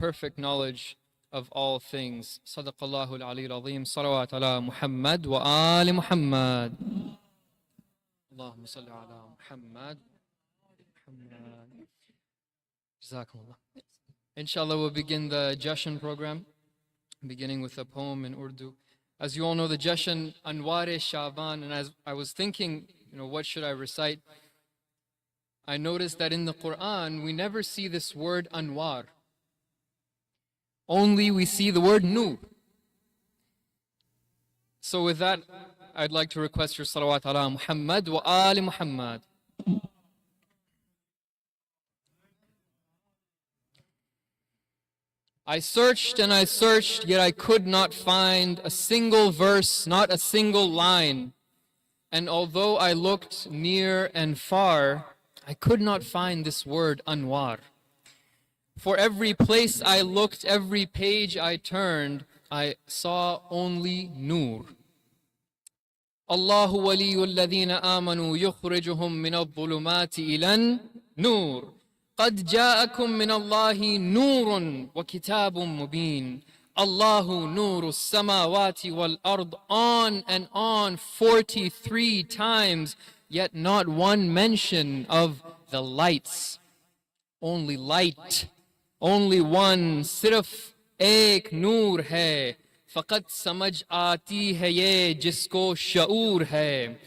perfect knowledge of all things. Sadaqallahu al-Ali al-Azim. Salawat ala Muhammad wa Ali Muhammad. Allahumma salli ala Muhammad. Jazakumullah. Inshallah, we'll begin the Jashn program, beginning with a poem in Urdu. As you all know, the Jashn-e-Anwar-e-Sha'abaan, and as I was thinking, what should I recite? I noticed that in the Quran, we never see this word Anwar. Only we see the word Nur. So with that, I'd like to request your salawat ala Muhammad wa Ali Muhammad. I searched and I searched, yet I could not find a single verse, not a single line. And although I looked near and far, I could not find this word Anwar. For every place I looked, every page I turned, I saw only Nur. Allahu waliyul ladhina amanu yukhrijuhum min al-dhulumati ilan Nur. قد جاءكم من الله نور وكتاب مبين الله نور السماوات والأرض, on and on 43 times, yet not one mention of the lights. Only light, only one, सिर्फ एक नूर है, फकत समझ आती है ये जिसको शऊर है,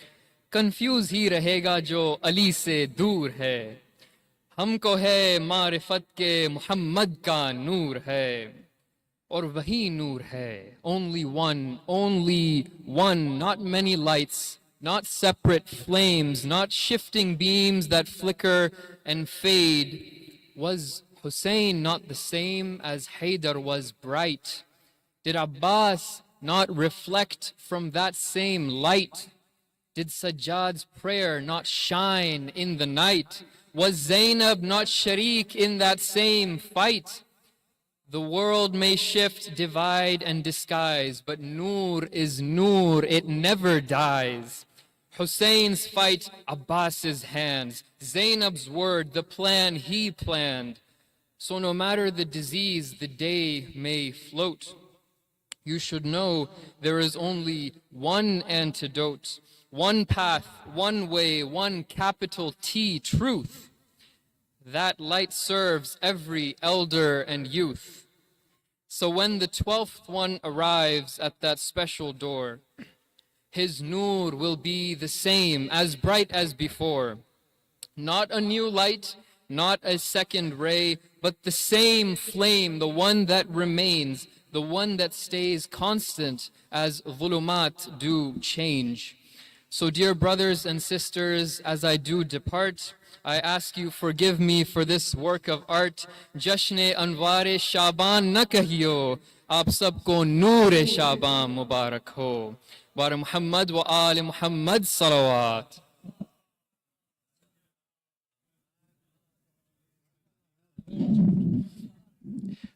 कंफ्यूज ही रहेगा जो अली से दूर है, हमको है मारिफत के मुहम्मद का नूर है, और वही नूर है. Only one, not many lights, not separate flames, not shifting beams that flicker and fade. Was Hussein not the same as Haydar was bright? Did Abbas not reflect from that same light? Did Sajjad's prayer not shine in the night? Was Zainab not sharik in that same fight? The world may shift, divide and disguise, but Nur is Nur, it never dies. Hussein's fight, Abbas's hands, Zainab's word, the plan he planned. So no matter the disease, the day may float. You should know there is only one antidote, one path, one way, one capital T, truth. That light serves every elder and youth. So when the 12th one arrives at that special door, his nur will be the same, as bright as before. Not a new light, not a second ray, but the same flame, the one that remains, the one that stays constant as dhulumat do change. So dear brothers and sisters, as I do depart, I ask you forgive me for this work of art. Jashn-e-Anwar-e-Sha'abaan na kahiyo, aap sabko Noor-e-Sha'abaan mubarak ho. Bar Muhammad wa Ali Muhammad salawat.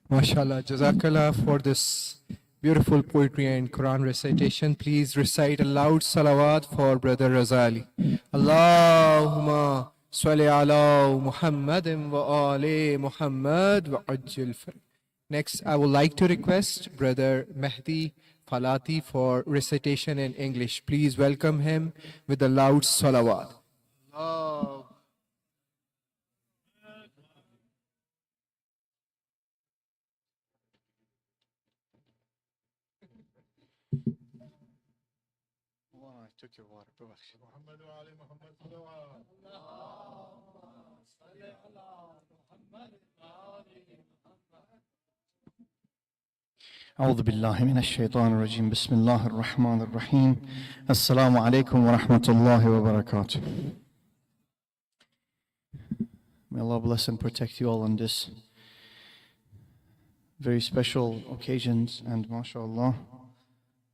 MashaAllah, Jazakallah for this beautiful poetry and Quran recitation. Please recite a loud salawat for Brother Razali. Allahumma salli ala Muhammadin wa ali Muhammad wa ajil faraj. Next, I would like to request Brother Mehdi Falati for recitation in English. Please welcome him with a loud salawat. Allah. I took your water. أعوذ بالله من الشيطان الرجيم بسم الله الرحمن الرحيم السلام عليكم ورحمة الله وبركاته. May Allah bless and protect you all on this very special occasions, and mashallah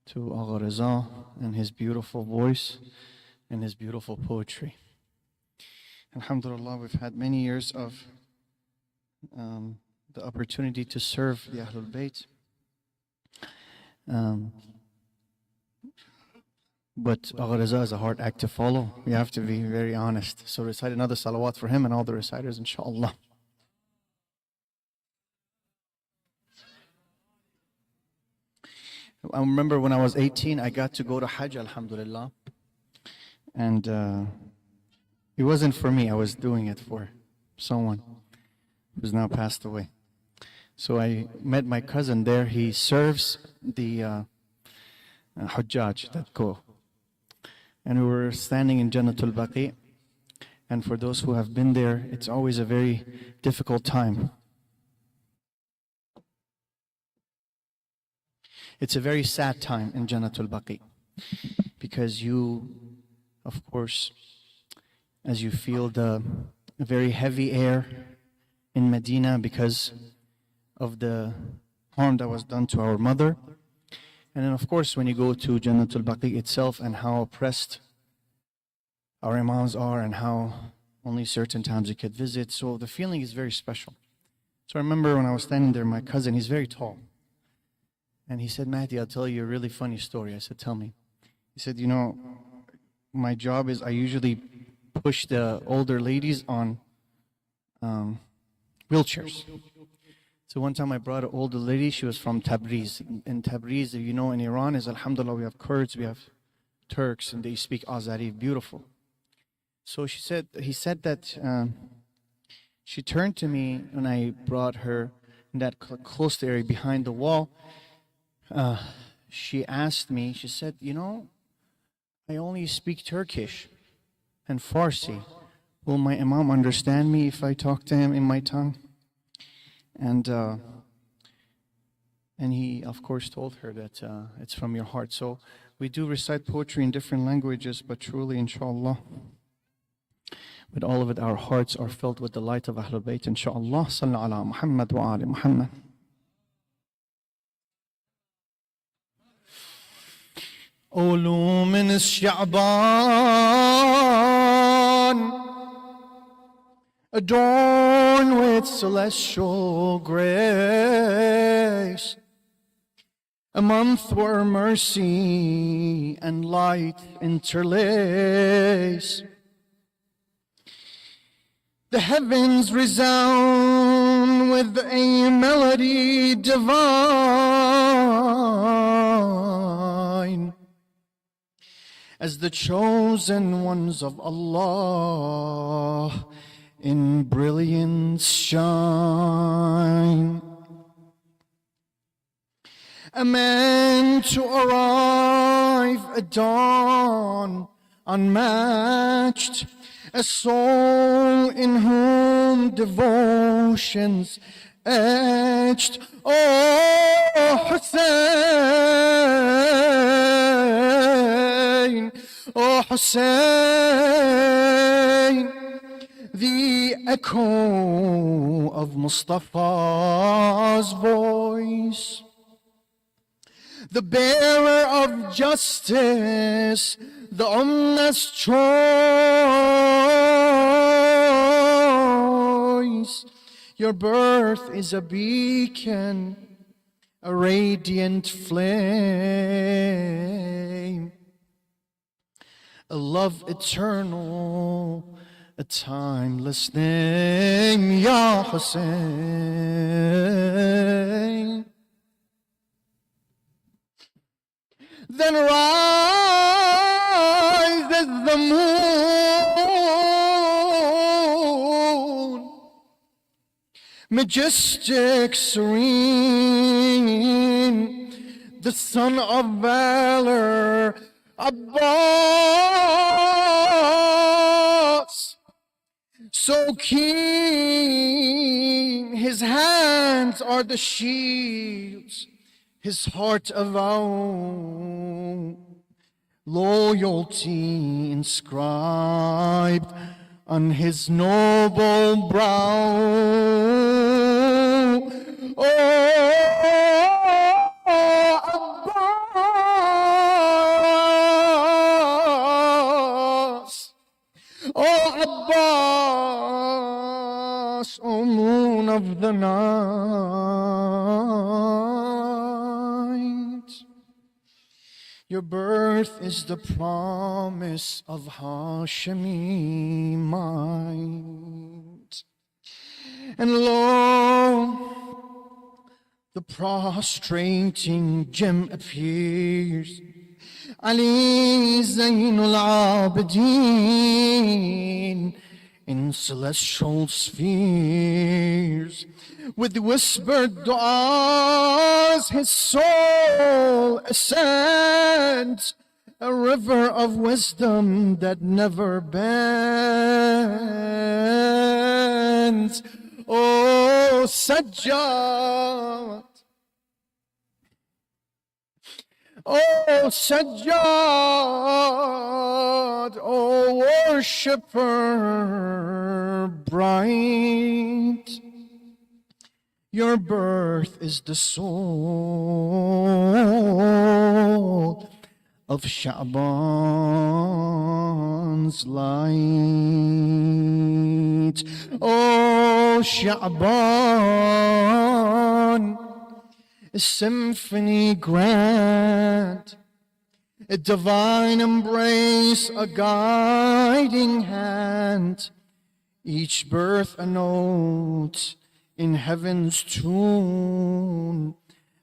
to Agha Reza and his beautiful voice and his beautiful poetry. Alhamdulillah, we've had many years of the opportunity to serve the Ahlul Bayt. But Agha Reza is a hard act to follow. We have to be very honest. So recite another salawat for him and all the reciters, inshaAllah. I remember when I was 18, I got to go to Hajj, alhamdulillah. And it wasn't for me, I was doing it for someone who's now passed away. So I met my cousin there. He serves the Hujjaj that go. And we were standing in Jannatul Baqi. And for those who have been there, it's always a very difficult time. It's a very sad time in Jannatul Baqi. Because you, of course, as you feel the very heavy air in Medina because of the harm that was done to our mother. And then of course when you go to Jannatul Baqi itself and how oppressed our imams are and how only certain times you could visit. So the feeling is very special. So I remember when I was standing there, my cousin, he's very tall. And he said, Mahdi, I'll tell you a really funny story. I said, tell me. He said, you know, my job is I usually push the older ladies on wheelchairs. So one time I brought an older lady, she was from Tabriz. In Tabriz, you know, in Iran is alhamdulillah, we have Kurds, we have Turks, and they speak Azari, beautiful. So he said that she turned to me when I brought her in that close area behind the wall. She asked me, she said, you know, I only speak Turkish and Farsi. Will my imam understand me if I talk to him in my tongue? And he, of course, told her that it's from your heart. So we do recite poetry in different languages, but truly, inshallah, with all of it, our hearts are filled with the light of Ahlul Bayt, inshallah. Sallallahu ala Muhammad wa ali Muhammad. علوم الشعبان adorned with celestial grace, a month where mercy and light interlace. The heavens resound with a melody divine, as the chosen ones of Allah in brilliance shine. A man to arrive at dawn unmatched, a soul in whom devotions etched. Oh Hussein, oh Hussein, the echo of Mustafa's voice, the bearer of justice, the Ummah's choice. Your birth is a beacon, a radiant flame, a love eternal, a timeless name, Ya Hussein. Then rises the moon, majestic, serene, the son of valor, Abbas. So keen, his hands are the shields, his heart a vow, loyalty inscribed on his noble brow. Abbas, oh Abbas, oh moon of the night. Your birth is the promise of Hashemi might. And lo, the prostrating gem appears. Ali Zainul Abidin in celestial spheres. With whispered du'as his soul ascends, a river of wisdom that never bends. Oh Sajjad, oh Sajjad, oh worshipper bright, your birth is the soul of Sha'aban's light. Oh Sha'aban, a symphony grand, a divine embrace, a guiding hand, each birth a note in heaven's tune,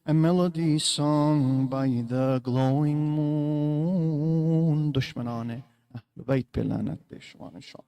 a melody sung by the glowing moon. دشمنان اهل بیت به لعنت بشوانشان.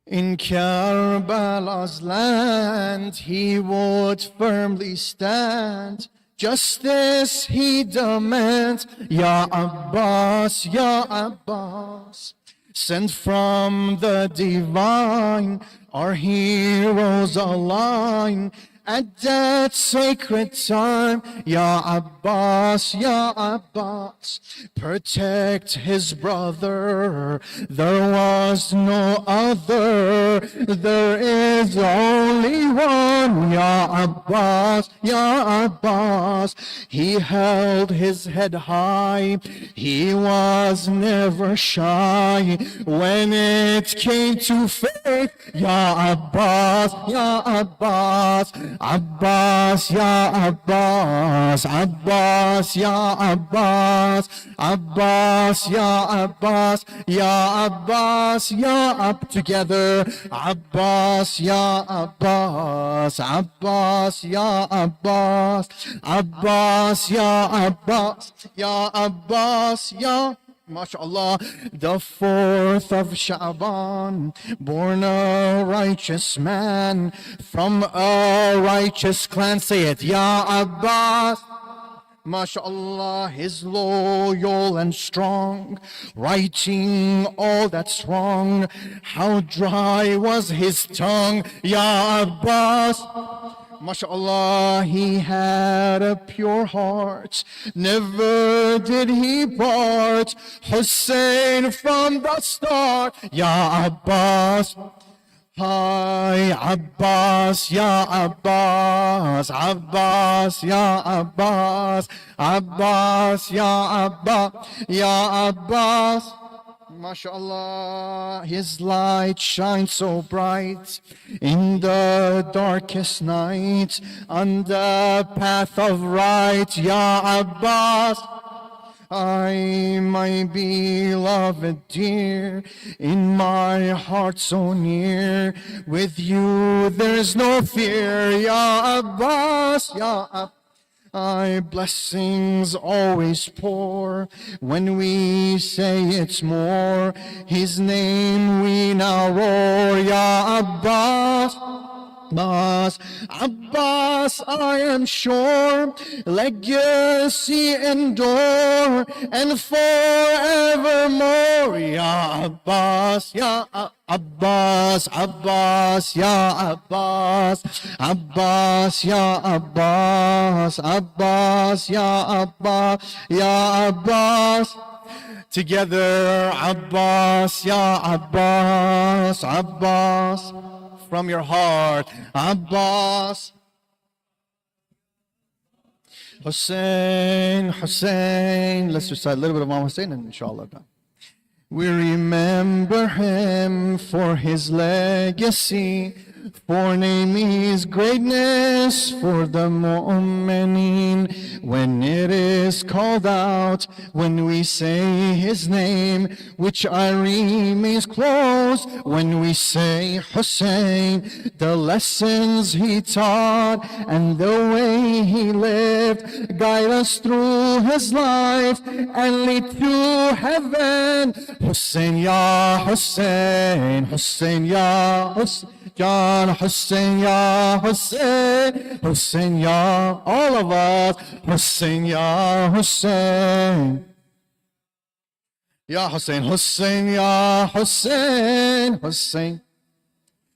In Karbala's land he would firmly stand, justice he demands. Ya Abbas, Ya Abbas, sent from the divine, our heroes align at that sacred time. Ya Abbas, Ya Abbas, protect his brother. There was no other, there is only one. Ya Abbas, Ya Abbas, he held his head high, he was never shy when it came to faith. Ya Abbas, Ya Abbas, Abbas, Ya Abbas, Abbas, Ya Abbas, Abbas, Ya Abbas, Ya Abbas, Ya Ab, together. Abbas, Ya Abbas, Abbas, Ya Abbas, Abbas, Ya Abbas, Ya Abbas, Ya MashaAllah, the 4th of Sha'aban, born a righteous man from a righteous clan. Say it, Ya Abbas. MashaAllah, he's loyal and strong, righting all that's wrong. How dry was his tongue, Ya Abbas. MashaAllah, he had a pure heart, never did he part Hussein from the start. Ya Abbas, hi Abbas, Ya Abbas, Abbas, Ya Abbas, Abbas, Ya Abbas, Ya Abbas. MashaAllah, his light shines so bright in the darkest night, on the path of right. Ya Abbas, I, my beloved dear, in my heart so near, with you there's no fear. Ya Abbas, Ya Abbas, I blessings always pour when we say it's more. His name we now roar. Ya Abbas, Abbas, Abbas, I am sure, legacy endure and forevermore. Ya Abbas, Ya Abbas, Abbas, Ya Abbas, Abbas, Ya Abbas, Abbas, Ya Abbas, Ya Abbas. Together, Abbas, Ya Abbas, Abbas. From your heart, Abbas. Hussein, Hussein. Let's recite a little bit of Imam Hussein and inshallah done. We remember him for his legacy, For name is greatness for the mu'mineen. When it is called out, when we say his name, which eye remains closed when we say Hussein. The lessons he taught and the way he lived guide us through his life and lead to heaven. Hussein ya Hussein, Hussein ya Hussein, John Hussein ya Hussein, Hussein ya, all of us, Hussein ya Hussein. Ya Hussein, Hussein ya Hussein, Hussein.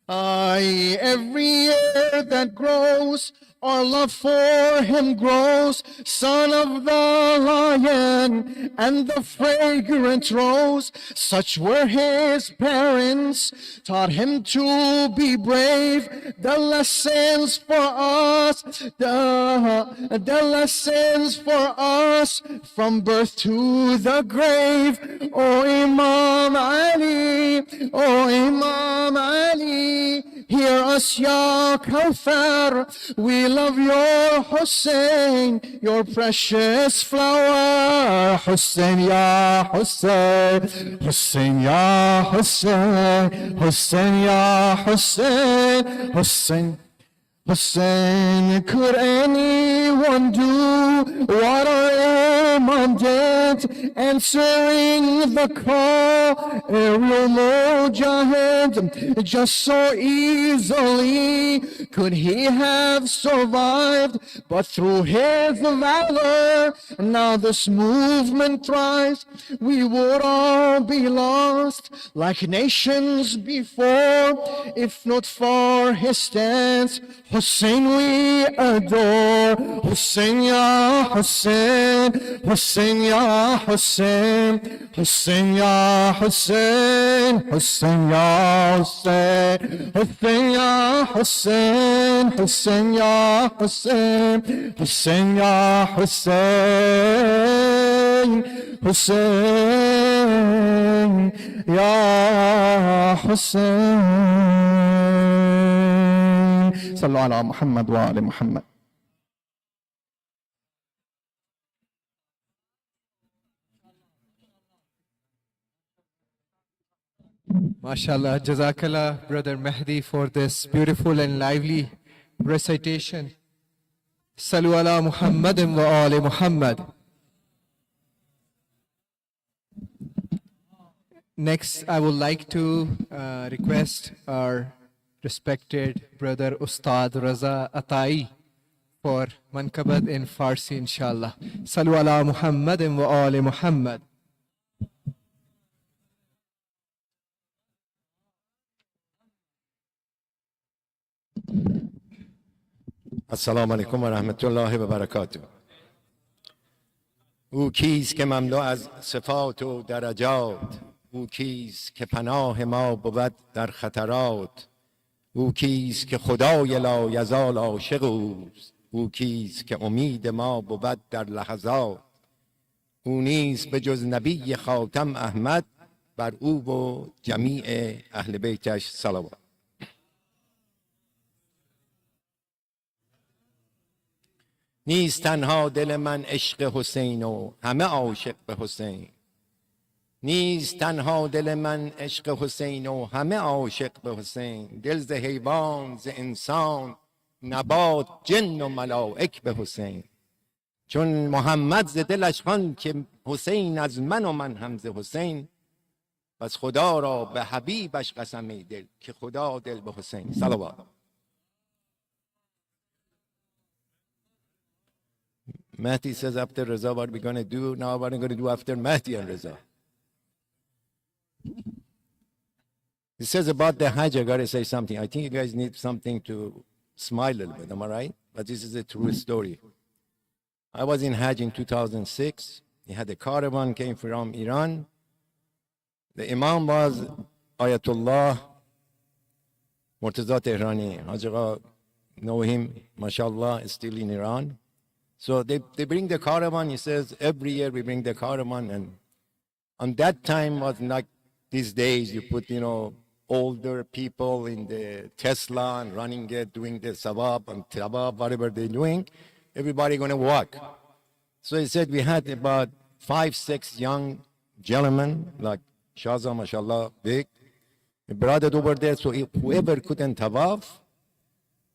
Aye, every year that grows, our love for him grows. Son of the lion and the fragrant rose, such were his parents, taught him to be brave. The lessons for us, the lessons for us, from birth to the grave. Oh Imam Ali, oh Imam Ali, hear us ya Kawthar, we love your Hussein, your precious flower. Hussein ya Hussein, Hussein ya Hussein, Hussein ya Hussein, Hussein. Hussein, could anyone do what our Imam did, answering the call, aerial mujahid, just so easily could he have survived, but through his valor, now this movement thrives. We would all be lost like nations before, if not for his stance. Hussein we adore, Hussein ya Hussein, Hussein ya Hussein, Hussein ya Hussein, Hussein ya Hussein, Hussein ya Hussein, Hussein ya Hussein, Hussein ya Hussein, Hussein ya Hussein. صلوا على محمد وآل محمد. MashaAllah, Jazakallah, Brother Mehdi, for this beautiful and lively recitation. Salu ala Muhammadin wa ali Muhammad. Next, I would like to request our respected brother Ustad Raza Atai for Mankabat in Farsi, inshallah. Salu ala Muhammadin wa ali Muhammad. السلام علیکم و رحمت الله و برکاته. او کیست که مملو از صفات و درجات، او کیست که پناه ما بود در خطرات، او کیست که خدای لا یزال عاشق اوست، او کیست که امید ما بود در لحظات، او نیست به جز نبی خاتم احمد، بر او و جمیع اهل بیتش صلوات. نیست تنها دل من عشق حسین و همه عاشق به حسین، نیست تنها دل من عشق حسین و همه عاشق به حسین، دل ز حیوان ز انسان نبات جن و ملائک به حسین، چون محمد ز دلش خوان که حسین از من و من هم ز حسین، پس خدا را به حبیبش قسم ای دل که خدا دل به حسین. صلوات. Mahdi says after Raza, what are we going to do? Now what are we going to do after Mahdi and Raza? He says about the Hajj, I got to say something. I think you guys need something to smile a little bit, am I right? But this is a true story. I was in Hajj in 2006. He had a caravan, came from Iran. The Imam was Ayatollah Murtaza Tehrani. Hajj know him, mashallah, is still in Iran. So they bring the caravan. He says, every year we bring the caravan. And on that time was like these days, you put, older people in the Tesla and running it, doing the sabab and tabab, whatever they're doing, everybody going to walk. So he said we had about 5, 6 young gentlemen, like Shaza, mashallah, big, brought it over there, so whoever couldn't tawaf,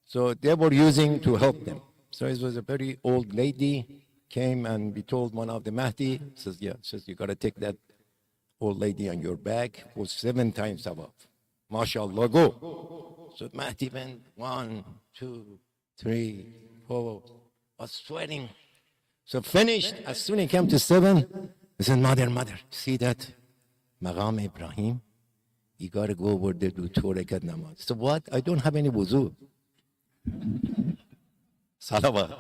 so they were using to help them. So it was a very old lady, came and we told one of the Mahdi, says, yeah, says you got to take that old lady on your back for 7 times tawaf. MashaAllah, go. So Mahdi went 1, 2, 3, 4, was sweating. So finished, as soon as he came to 7, he said, mother, see that Maqam Ibrahim? You got to go over there to 2 rakat namaz. So what? I don't have any wuzu. Salawat.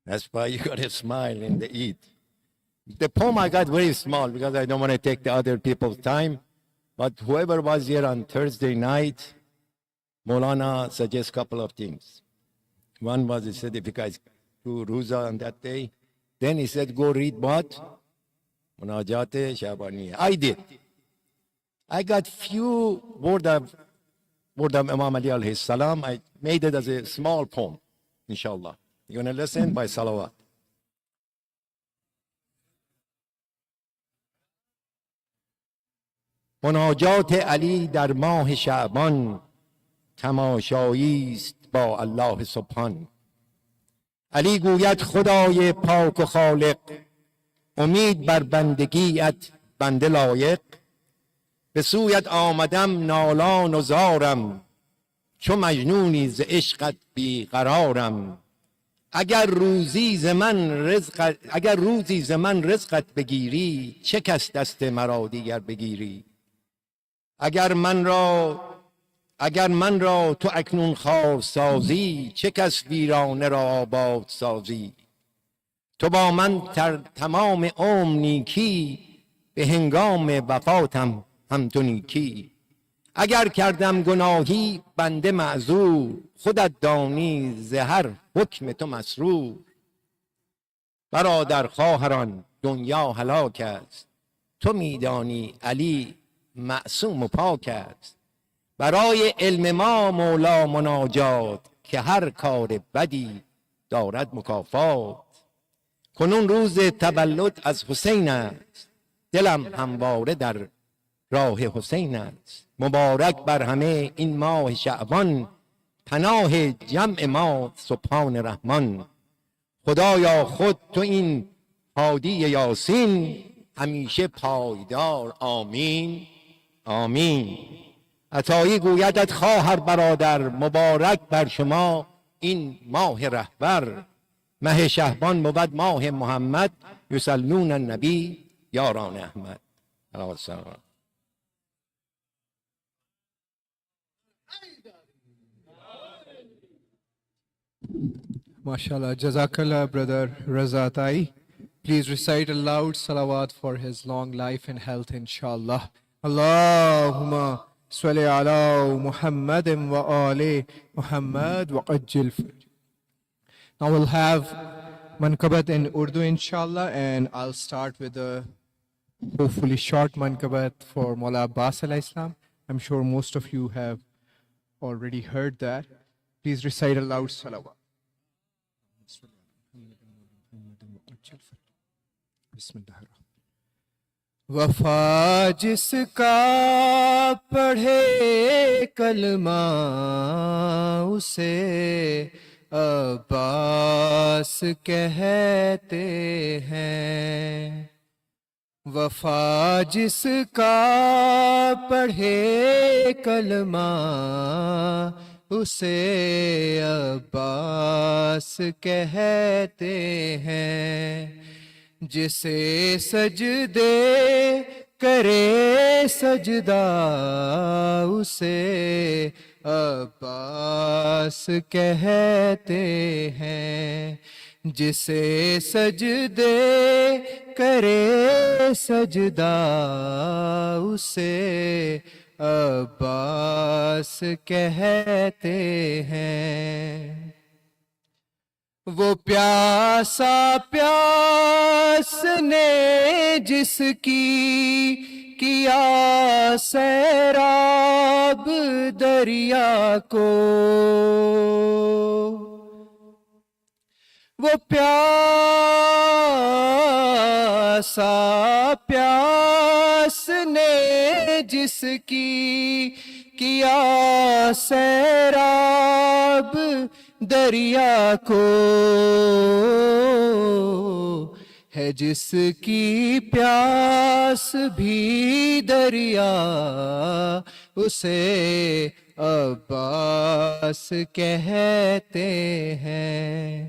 That's why you got to smile in the Eid. The poem I got very small because I don't want to take the other people's time. But whoever was here on Thursday night, Maulana suggests a couple of things. One was he said if you guys do Ruza on that day, then he said go read what? Munajat-e-Sha'abaan. I did. I got few word of Imam Ali alayhi salam. I made it as a small poem, inshallah. You're going to listen by salawat. مناجات علی در ماه شعبان تماشایی است با الله سبحان. علی گوید خدای پاک و خالق امید بر بندگیت بنده لایق. به سویت آمدم نالان و زارم چو مجنونی ز عشقت بیقرارم. اگر روزی ز من رزقت بگیری چه کس دست مرا دیگر بگیری. اگر من را تو اکنون خوار سازی چه کس ویرانه را آباد سازی. تو با من تمام عمر نیکی به هنگام وفاتم هم تو نیکی. اگر کردم گناهی بنده معذور خودت دانی ز هر حکم تو مسرور. برادر خواهران دنیا هلاک است تو میدانی علی معصوم و پاک است. برای علم ما مولا مناجات که هر کار بدی دارد مکافات. کنون روز تولد از حسین است دلم همواره در راه حسین است. مبارک بر همه این ماه شعبان پناه جمع ما سبحان رحمان. خدایا خود تو این هادی یاسین همیشه پایدار آمین آمین. عطایی گویدت خواهر برادر مبارک بر شما این ماه رهبر. ماه شهبان بود ماه محمد یصلون النبی یاران احمد. علیه السلام. MashaAllah. Jazakallah, brother Raza Tai. Please recite a loud salawat for his long life and health, inshallah. Allahumma salli ala Muhammadin wa ali Muhammad wa ajil farj. Now we'll have mankabat in Urdu, inshallah, and I'll start with a hopefully short mankabat for Maula Abbas alayhi salam. I'm sure most of you have already heard that. Please recite a loud salawat. वफा जिसका पढ़े कलमा उसे अब्बास कहते हैं. वफा जिसका पढ़े कलमा उसे अब्बास कहते हैं. जिसे सजदे करे सजदा उसे अब्बास कहते हैं. जिसे सजदे करे सजदा उसे अब्बास कहते हैं. وہ پیاسا پیاس نے جس کی کیا سیراب دریا کو، وہ پیاسا پیاس نے جس کی کیا سیراب دریا کو، ہے جس کی پیاس بھی دریا اسے عباس کہتے ہیں،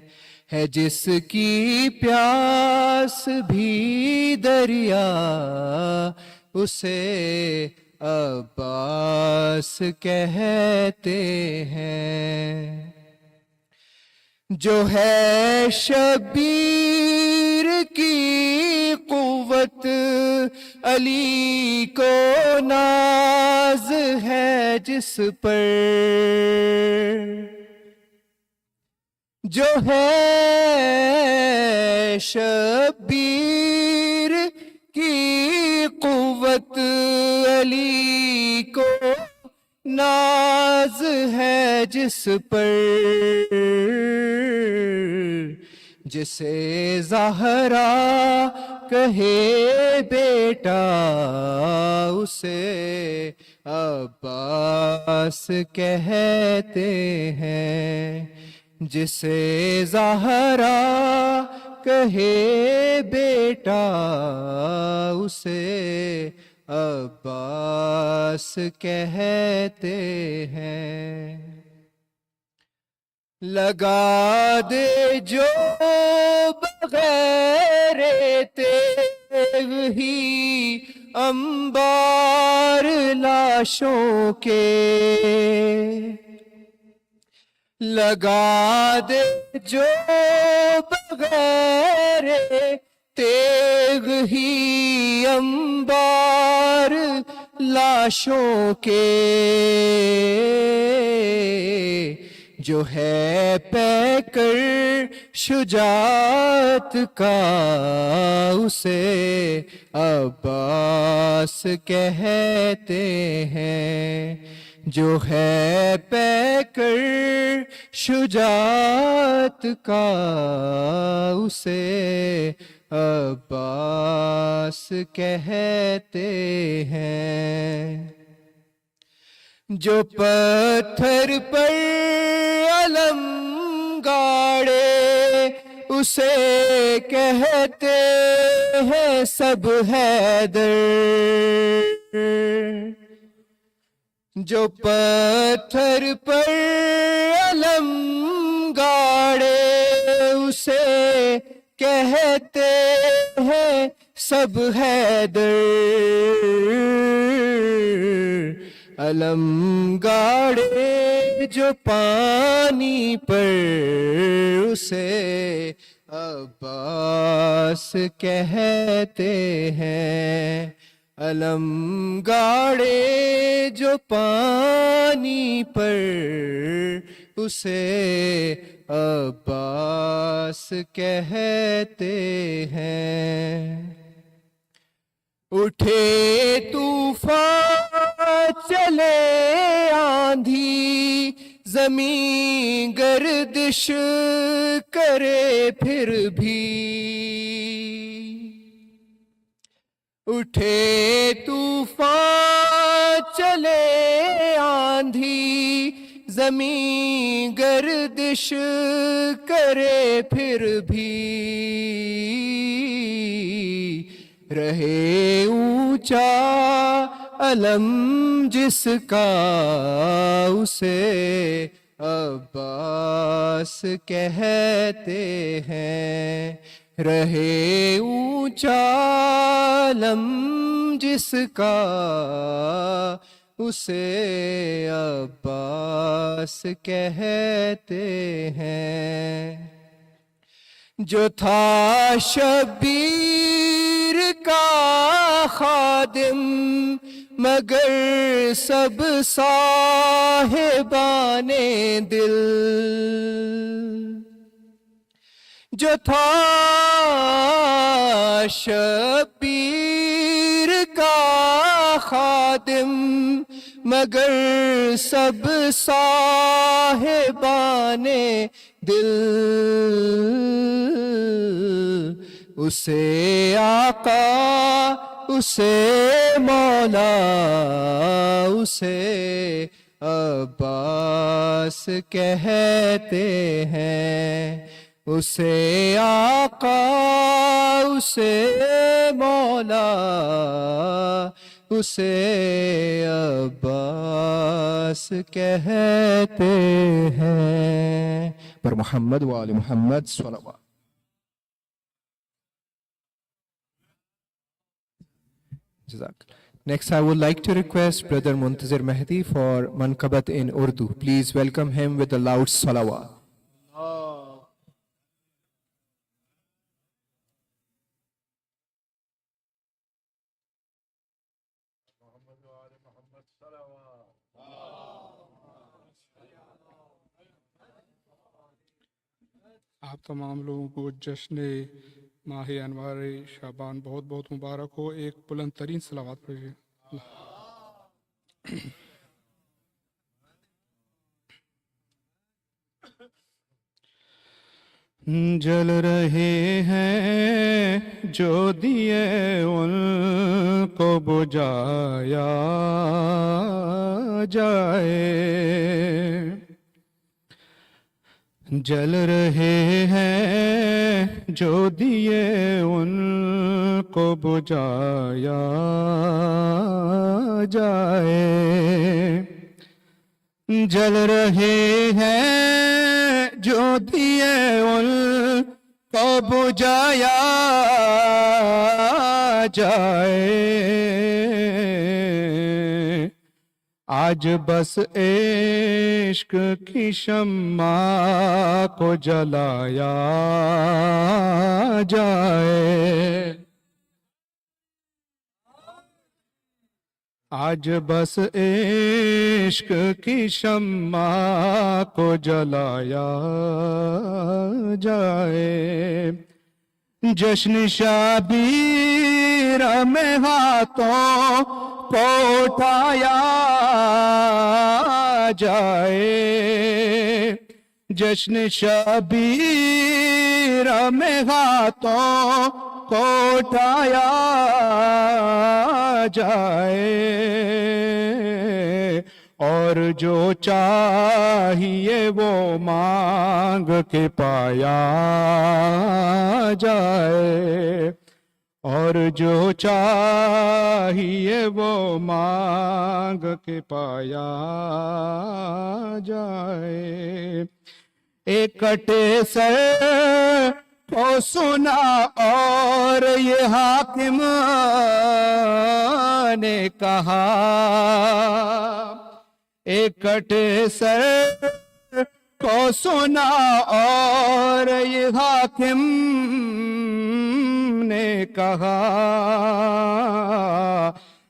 ہے جس کی پیاس بھی دریا اسے عباس کہتے ہیں۔ جو ہے شبیر کی قوت علی کو ناز ہے جس پر، جو ہے شبیر کی قوت علی کو ناز ہے جس پر، جسے زہرا کہے بیٹا اسے عباس کہتے ہیں، جسے زہرا کہے بیٹا اسے عباس کہتے ہیں۔ لگا دے جو بغیر تیغ ہی انبار لاشوں کے، لگا دے جو بغیر تیغ ہی انبار لاشوں کے، جو ہے پیکر شجاعت کا اسے عباس کہتے ہیں، جو ہے پیکر شجاعت کا اسے عباس کہتے ہیں۔ جو پتھر پر علم گاڑے اسے کہتے ہیں سب حیدر، جو پتھر پر علم گاڑے اسے کہتے ہیں سب حیدر، علم گاڑے جو پانی پر اسے عباس کہتے ہیں، علم گاڑے جو پانی پر اسے عباس کہتے ہیں۔ اٹھے طوفان چلے آندھی زمین گردش کرے پھر بھی، اٹھے طوفان چلے آندھی زمین گردش کرے پھر بھی، رہے اونچا علم جس کا اسے عباس کہتے ہیں، رہے اونچا علم جس کا اسے عباس کہتے ہیں۔ جو تھا شبیر کا خادم مگر سب صاحبان دل، جو تھا شبیر کا خادم مگر سب صاحبان دل اسے آقا اسے مولا اسے عباس کہتے ہیں اسے آقا اسے مولا اسے عباس کہتے ہیں پر محمد و آل محمد صلوات. Next, I would like to request Brother Muntazir Mehdi for Mankabat in Urdu. Please welcome him with a loud salawat. آپ تمام لوگوں کو جشن ماہ انوار شعبان بہت بہت مبارک ہو. ایک بلند ترین صلوات پڑھیے. جل رہے ہیں جو دیے ان کو بجھایا جائے. جل رہے ہیں جو دیے ان کو بجھایا جائے. جل رہے ہیں جو دیے ان کو بجھایا جائے. آج بس عشق کی شمع کو جلایا جائے. آج بس عشق کی شمع کو جلایا جائے. جشن شبیر میں ہاتھوں کو اٹھایا جائے. جشن شبیر میں ہاتھوں کو اٹھایا جائے. اور جو چاہیے وہ مانگ کے پایا جائے. اور جو چاہیے وہ مانگ کے پایا جائے. ایک کٹے سر کو سنا اور یہ حاکم نے کہا. ایک کٹے سر کو سنا اور یہ حاکم نے کہا.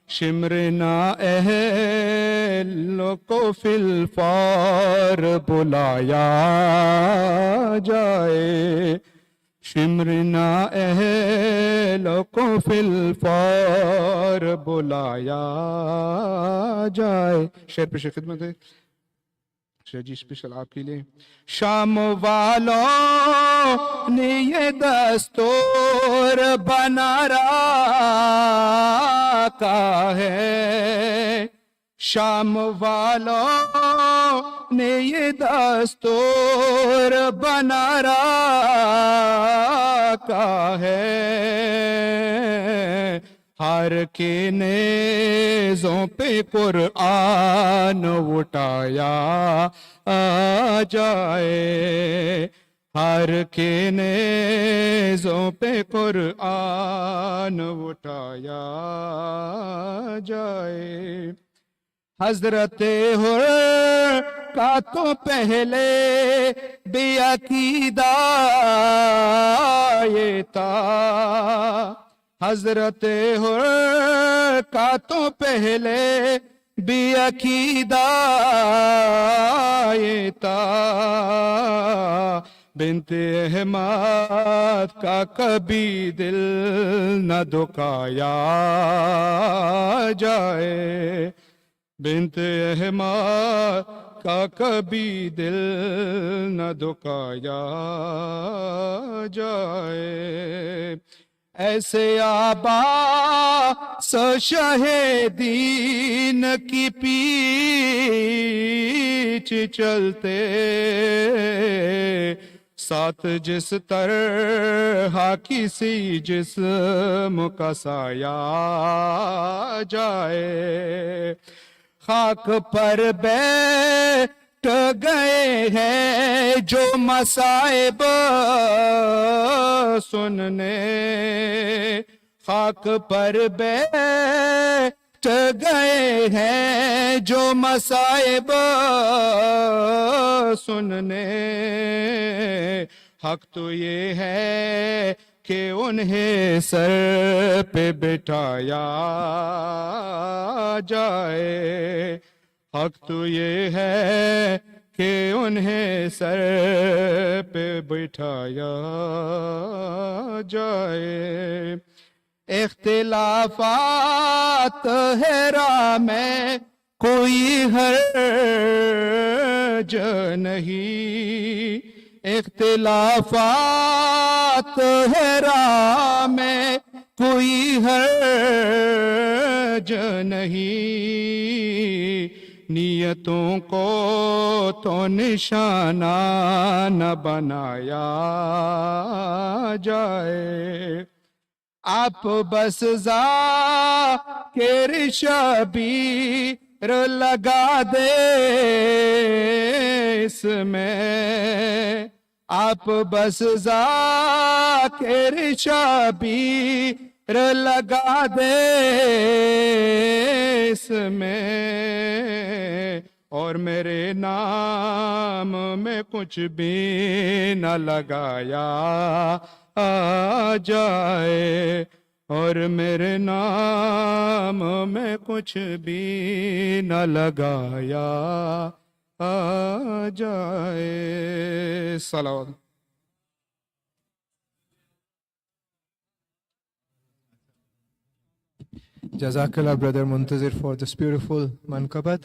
شمرنا اہل کو فی الفور بلایا جائے. شمرنا اہل کو فی الفور بلایا جائے. شعر پیش خدمت ہے. جی اسپیشل آپ کے لیے. شام والوں نے یہ دستور بنا رکھا ہے. شام والوں نے یہ دستور بنا رکھا ہے. ہر کے نیزوں پہ قرآن اٹھایا جائے. ہر کے نیزوں پہ قرآن اٹھایا جائے. حضرت حر کا تو پہلے بے عقیدہ یہ تھا. حضرت حر کا تو پہلے بے عقیدہ یہ تھا. بنت احمد کا کبھی دل نہ دکھایا جائے، بنت احمد کا کبھی دل نہ دکھایا جائے، ایسے عباس شاہ دین کی پیچھ چلتے، ساتھ جس طرح کسی جسم کا سایہ جائے، خاک پر بیٹھ گئے ہیں جو مصائب سننے، خاک پر بیٹھ گئے ہیں جو مصائب سننے، حق تو یہ ہے کہ انہیں سر پہ بٹھایا جائے، حق تو یہ ہے کہ انہیں سر پہ بٹھایا جائے، اختلافات ہے راہ میں کوئی حرج نہیں، اختلافات ہے راہ میں کوئی حرج نہیں، نیتوں کو تو نشانہ نہ بنایا جائے، آپ بس ذاکر شبیر لگا دے اس میں، آپ بس ذاکر شبیر لگا دے اس میں، اور میرے نام میں کچھ بھی نہ لگایا جائے، اور میرے نام میں کچھ بھی نہ لگایا جائے۔ صلوات۔ Jazakallah, brother Muntazir, for this beautiful mankabat.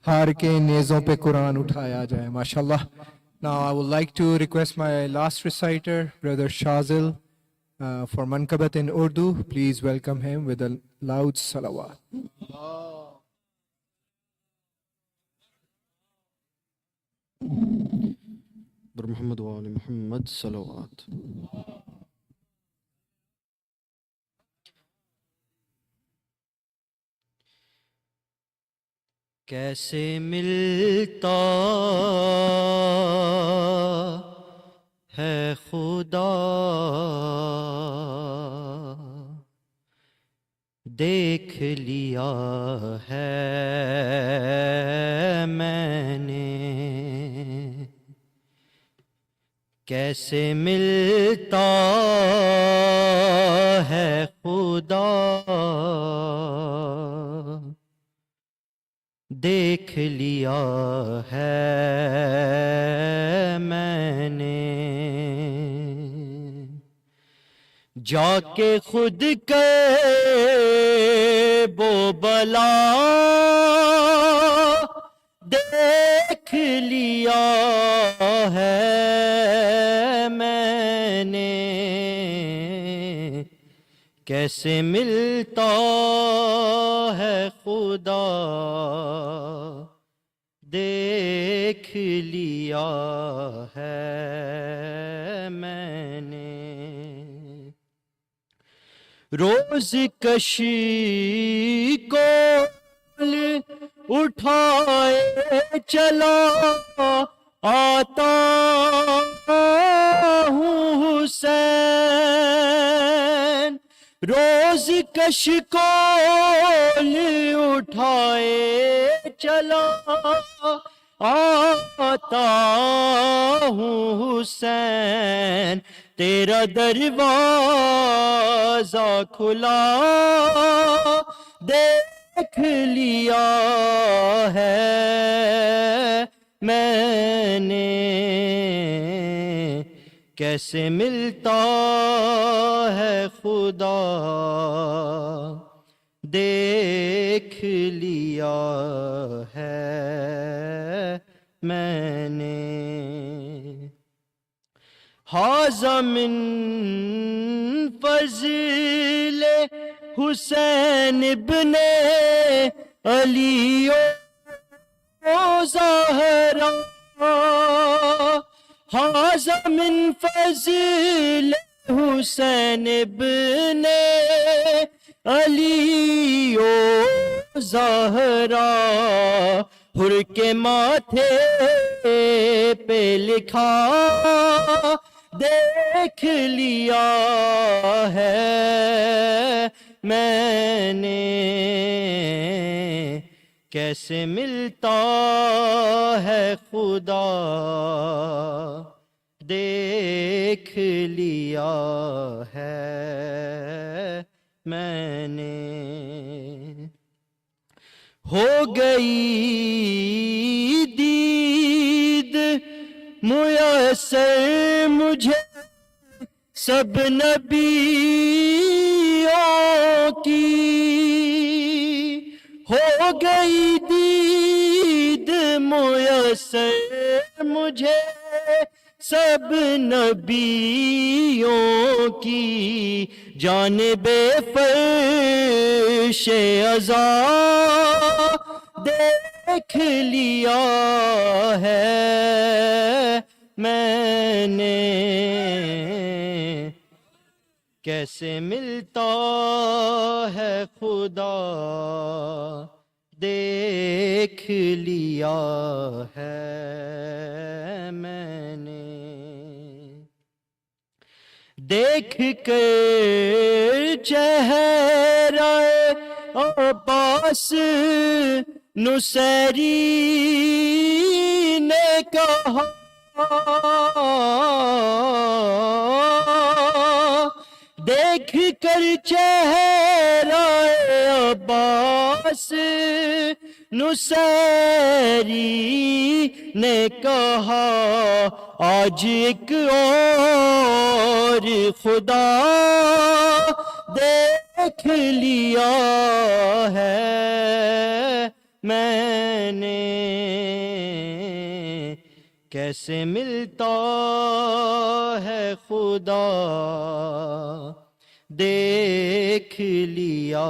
ہار کے نیزوں پہ قرآن اٹھایا جائے، ماشاءاللہ. Now I would like to request my last reciter, brother Shazil, for mankabat in Urdu. Please welcome him with a loud salawat. بر محمد وآل محمد صلوات. کیسے ملتا ہے خدا، دیکھ لیا ہے میں نے، کیسے ملتا ہے خدا، دیکھ لیا ہے میں نے، جا کے خود کے بو بلا دیکھ لیا ہے میں نے، کیسے ملتا ہے خدا، دیکھ لیا ہے میں نے، روز کشی کو اٹھائے چلا آتا ہوں حسین، روز کش کو اٹھائے چلا آتا ہوں حسین، تیرا دروازہ کھلا دیکھ لیا ہے میں نے، کیسے ملتا ہے خدا دیکھ لیا ہے میں نے. ھذا من فضل حسین ابن علی و زہرا. ھذا من فضل حسین ابن علی و زہرا. حر کے ماتھے پہ لکھا دیکھ لیا ہے میں نے. کیسے ملتا ہے خدا دیکھ لیا ہے میں نے. ہو گئی دید میسر مجھے سب نبیوں کی. ہو گئی دید میسر مجھے سب نبیوں کی. جانب فرش عزا دیکھ لیا ہے میں نے. کیسے ملتا ہے خدا دیکھ لیا ہے میں نے. دیکھ کر چہرہ عباس نصیری نے کہا دیکھ کر چہرہ عباس نصیری نے کہا آج ایک اور خدا دیکھ لیا ہے میں نے. کیسے ملتا ہے خدا دیکھ لیا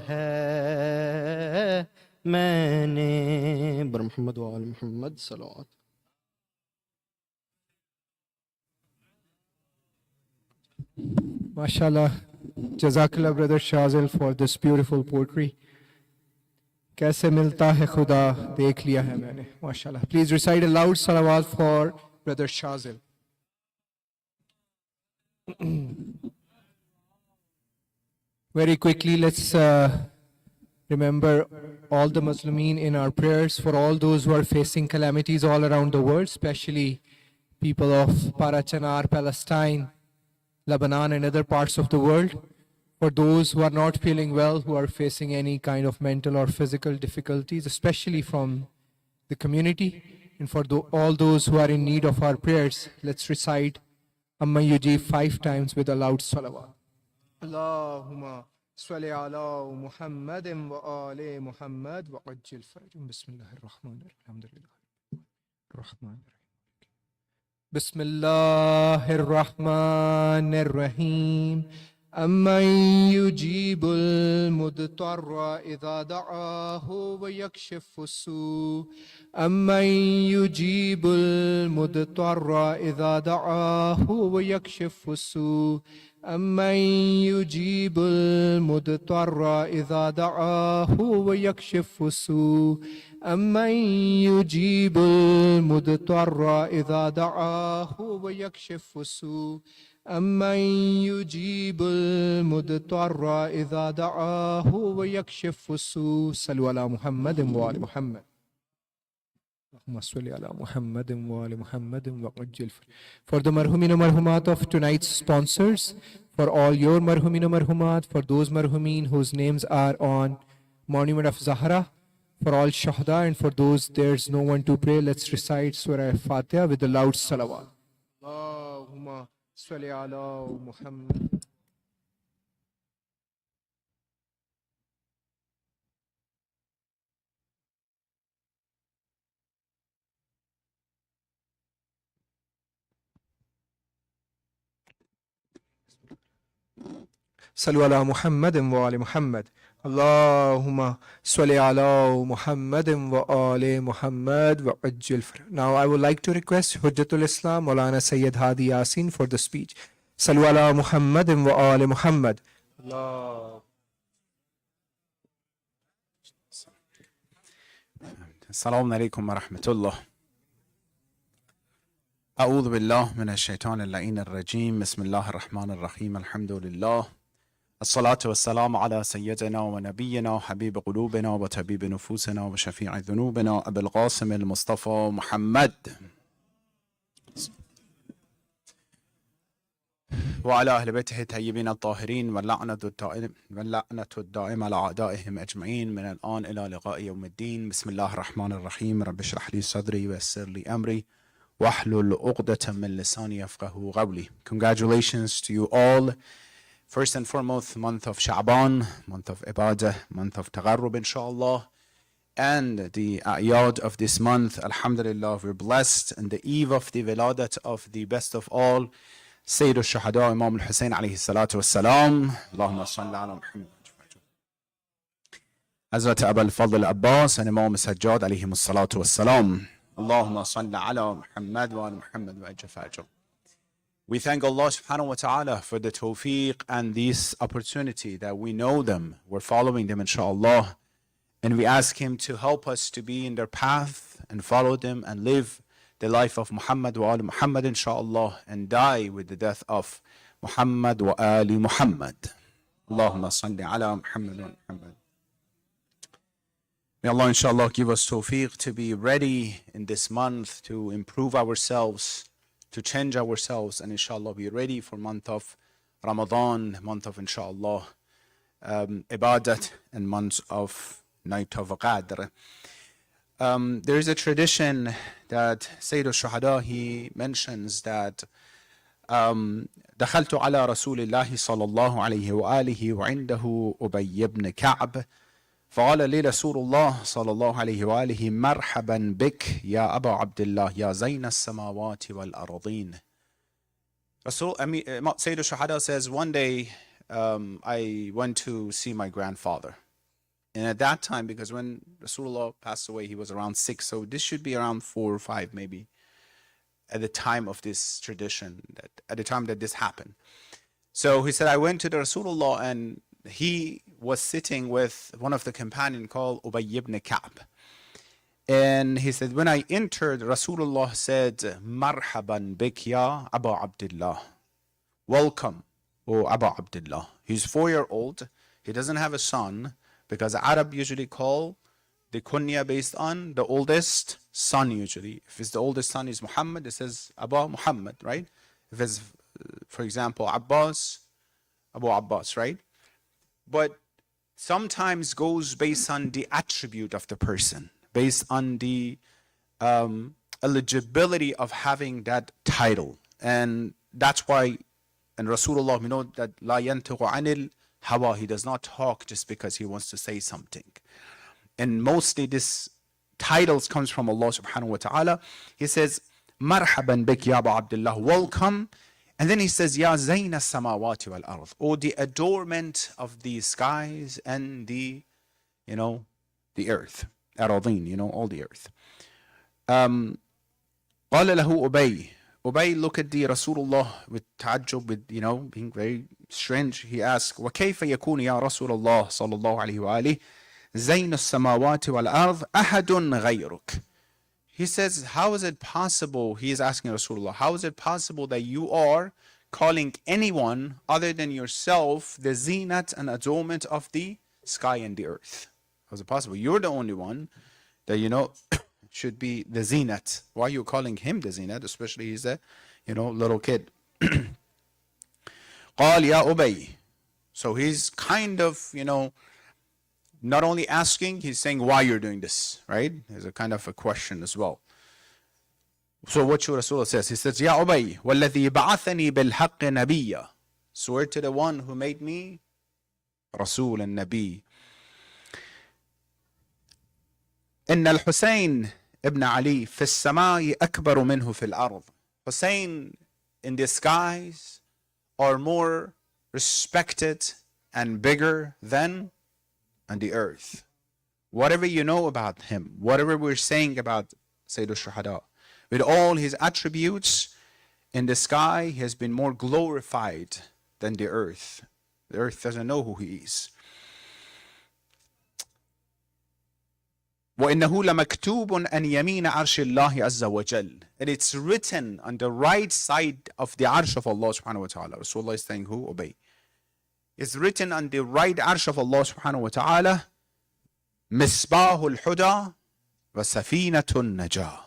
ہے میں نے. برمحمد وآل محمد صلوات. MashaAllah. Jazakallah brother Shazil for this beautiful poetry. کیسے ملتا ہے خدا دیکھ لیا ہے میں نے. MashaAllah. Please recite a loud salawat for brother Shazil. Very quickly, let's remember all the Muslimin in our prayers for all those who are facing calamities all around the world, especially people of Parachanar, Palestine, Lebanon and other parts of the world. For those who are not feeling well, who are facing any kind of mental or physical difficulties, especially from the community, and for all those who are in need of our prayers, let's recite Amma Yujib 5 times with a loud salawat. Allahumma salli ala Muhammadin wa ali Muhammad wa ajil farajum. Bismillahir-Rahmanir-Rahim. Alhamdulillah. Rahmanir-Rahim. Bismillahir-Rahmanir-Rahim. أَمَّنْ يُجِيبُ الْمُضْطَرَّ إِذَا دَعَاهُ وَيَكْشِفُ السُّوءَ أَمَّنْ يُجِيبُ الْمُضْطَرَّ إِذَا دَعَاهُ وَيَكْشِفُ السُّوءَ أَمَّنْ يُجِيبُ الْمُضْطَرَّ إِذَا دَعَاهُ وَيَكْشِفُ السُّوءَ أَمَّنْ يُجِيبُ الْمُضْطَرَّ إِذَا دَعَاهُ وَيَكْشِفُ السُّوءَ أَمَّنْ يُجِيبُ الْمُضْطَرَّ إِذَا دَعَاهُ وَيَكْشِفُ السُّوءَ. صلوا على محمد وآل محمد. اللهم صل على محمد وآل محمد وعجل. For the marhumin and marhumat of tonight's sponsors, for all your marhumin and marhumat, for those marhumin whose names are on Monument of Zahra, for all Shahda, and for those there's no one to pray, let's recite Surah Fatiha with the loud salawat. Allahumma صل على محمد. صلوا على محمد وآل محمد. اللهم صل على محمد وآل محمد وعجل fridge. Now I would like to request Hujjatul Islam Maulana Seyed Hadi Yassin for the speech. صلوا على محمد وآل محمد. السلام عليكم ورحمة الله. أعوذ بالله من الشيطان اللعين الرجيم. بسم الله الرحمن الرحيم. الحمد لله. الصلاة والسلام على سيدنا ونبينا حبيب قلوبنا وطبيب نفوسنا وشفيع ذنوبنا أبي القاسم المصطفى محمد وعلى أهل بيته الطيبين الطاهرين واللعنة الدائمة على أعدائهم أجمعين من الآن إلى لقاء يوم الدين. بسم الله الرحمن الرحيم. رب اشرح لي صدري ويسر لي أمري واحلل عقدة من لساني يفقهوا قولي. Congratulations to you all. First and foremost, month of Sha'abaan, month of Ibadah, month of Tagharrub, inshallah. And the ayad of this month, alhamdulillah, we're blessed. And the eve of the wiladat of the best of all, Seyed al-Shuhada, Imam al-Hussein alayhi salatu wassalam. Allahumma salli ala Muhammad. Hazrat Abu al-Fadl al-Abbas and Imam al-Sajjad alayhi salatu wassalam. Allahumma salli ala Muhammad wa ala Muhammad wa ajafajr. We thank Allah subhanahu wa ta'ala for the tawfiq and this opportunity that we know them, we're following them inshallah, and we ask Him to help us to be in their path and follow them and live the life of Muhammad wa ali Muhammad inshallah and die with the death of Muhammad wa ali Muhammad. Allahumma salli ala Muhammad wa Muhammad. May Allah inshallah give us tawfiq to be ready in this month to improve ourselves, to change ourselves, and inshallah be ready for month of Ramadan, month of inshallah ibadat, and months of night of Qadr. There is a tradition that Sayyid al-Shuhada, he mentions that دخلت على رسول الله صلى الله عليه وآله وعنده أبي بن كعب فقال لي رسول الله صلى الله عليه وآله مرحبا بك يا أبا عبد الله يا زين السماوات والأرضين. Sayyid al-Shuhada says, one day I went to see my grandfather. And at that time, because when Rasulullah passed away, he was around 6. So this should be around 4 or 5 maybe at the time of this tradition, at the time that this happened. So he said, I went to the Rasulullah and he was sitting with one of the companions called Ubay ibn Ka'b. And he said, when I entered, Rasulullah said, Marhaban bik ya Abu Abdullah. Welcome, O Abu Abdullah. He's 4-year-old. He doesn't have a son because Arab usually call the kunya based on the oldest son usually. If it's the oldest son is Muhammad, it says Abu Muhammad, right? If it's, for example, Abbas, Abu Abbas, right? But sometimes goes based on the attribute of the person, based on the eligibility of having that title. And that's why in Rasulullah, we know that La yantiqu anil hawa, he does not talk just because he wants to say something. And mostly this titles comes from Allah subhanahu wa ta'ala. He says, Marhaban bik ya Abu Abdullah, welcome. And then he says, Ya Zayna samawati wal ard, or the adornment of the skies and the, the earth. Aradin, all the earth. قال له أبي. Ubay look at the Rasulullah with ta'ajjub, with, being very strange. He asked, وَكَيْفَ يَكُونُ يَا رَسُولَ اللَّهِ صَلَّى اللَّهُ عَلَيْهِ وَآلِهِ زَيْنُ السَّمَاوَاتِ وَالْأَرْضِ أَحَدٌ غَيْرُكَ. He says, how is it possible, he is asking Rasulullah, how is it possible that you are calling anyone other than yourself the zinat and adornment of the sky and the earth? How is it possible? You're the only one that, should be the zinat. Why are you calling him the zinat? Especially he's a, little kid. قال يا أبي. So he's kind of, not only asking, he's saying why you're doing this, right? There's a kind of a question as well. So what should Rasulullah says? He says, Ya Ubay, وَالَّذِي بَعَثَنِي بِالْحَقِّ نَبِيًّا. Swear to the one who made me Rasul and Nabi. إن الحسين ابن علي في السماء أكبر منه في الأرض. Hussein in the skies are more respected and bigger than on the earth. Whatever you know about him, whatever we're saying about Sayyid al-Shuhada, with all his attributes, in the sky he has been more glorified than the earth. The earth doesn't know who he is. وَإِنَّهُ لَمَكْتُوبٌ أَنْ يَمِينَ عَرْشِ اللَّهِ عَزَّ وَجَلَّ. And it's written on the right side of the arsh of Allah subhanahu wa ta'ala. Rasulullah is saying who? Obey. It's written on the right arsh of Allah subhanahu wa ta'ala, مِصْبَاحُ الْحُدَى وَسَفِينَةُ النَّجَاةِ.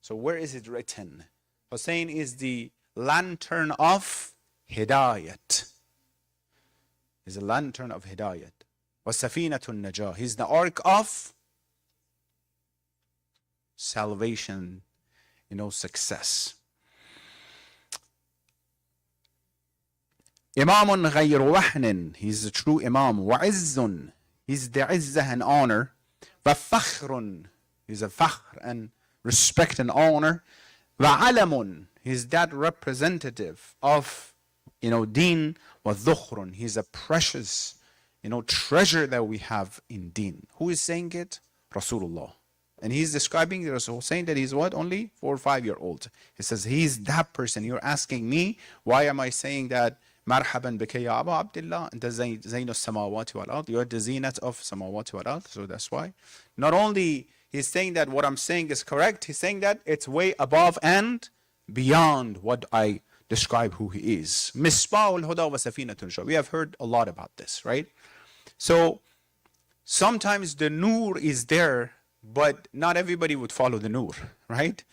So where is it written? Hussein is the lantern of Hidayat. He's a lantern of Hidayat. وَسَفِينَةُ النَّجَاةِ. He's the ark of salvation, success. Imamun غير وحن. He's a true Imam. وعز. He's the izzah and honor. وفخر. He's a fakhr and respect and honor. وعلم. He's that representative of, deen. وذخر. He's a precious, treasure that we have in deen. Who is saying it? Rasulullah. And he's describing the Rasul, saying that he's what? Only 4 or 5 year old. He says, he's that person. You're asking me, why am I saying that? Marhaban bika ya Aba Abdullah, and the Zayn samawati wal ard. You're the zinat of samawati wal ard. So that's why. Not only he's saying that what I'm saying is correct, he's saying that it's way above and beyond what I describe who he is. Misbah al-huda wa safinatun shaw. We have heard a lot about this, right? So sometimes the nur is there, but not everybody would follow the nur, right?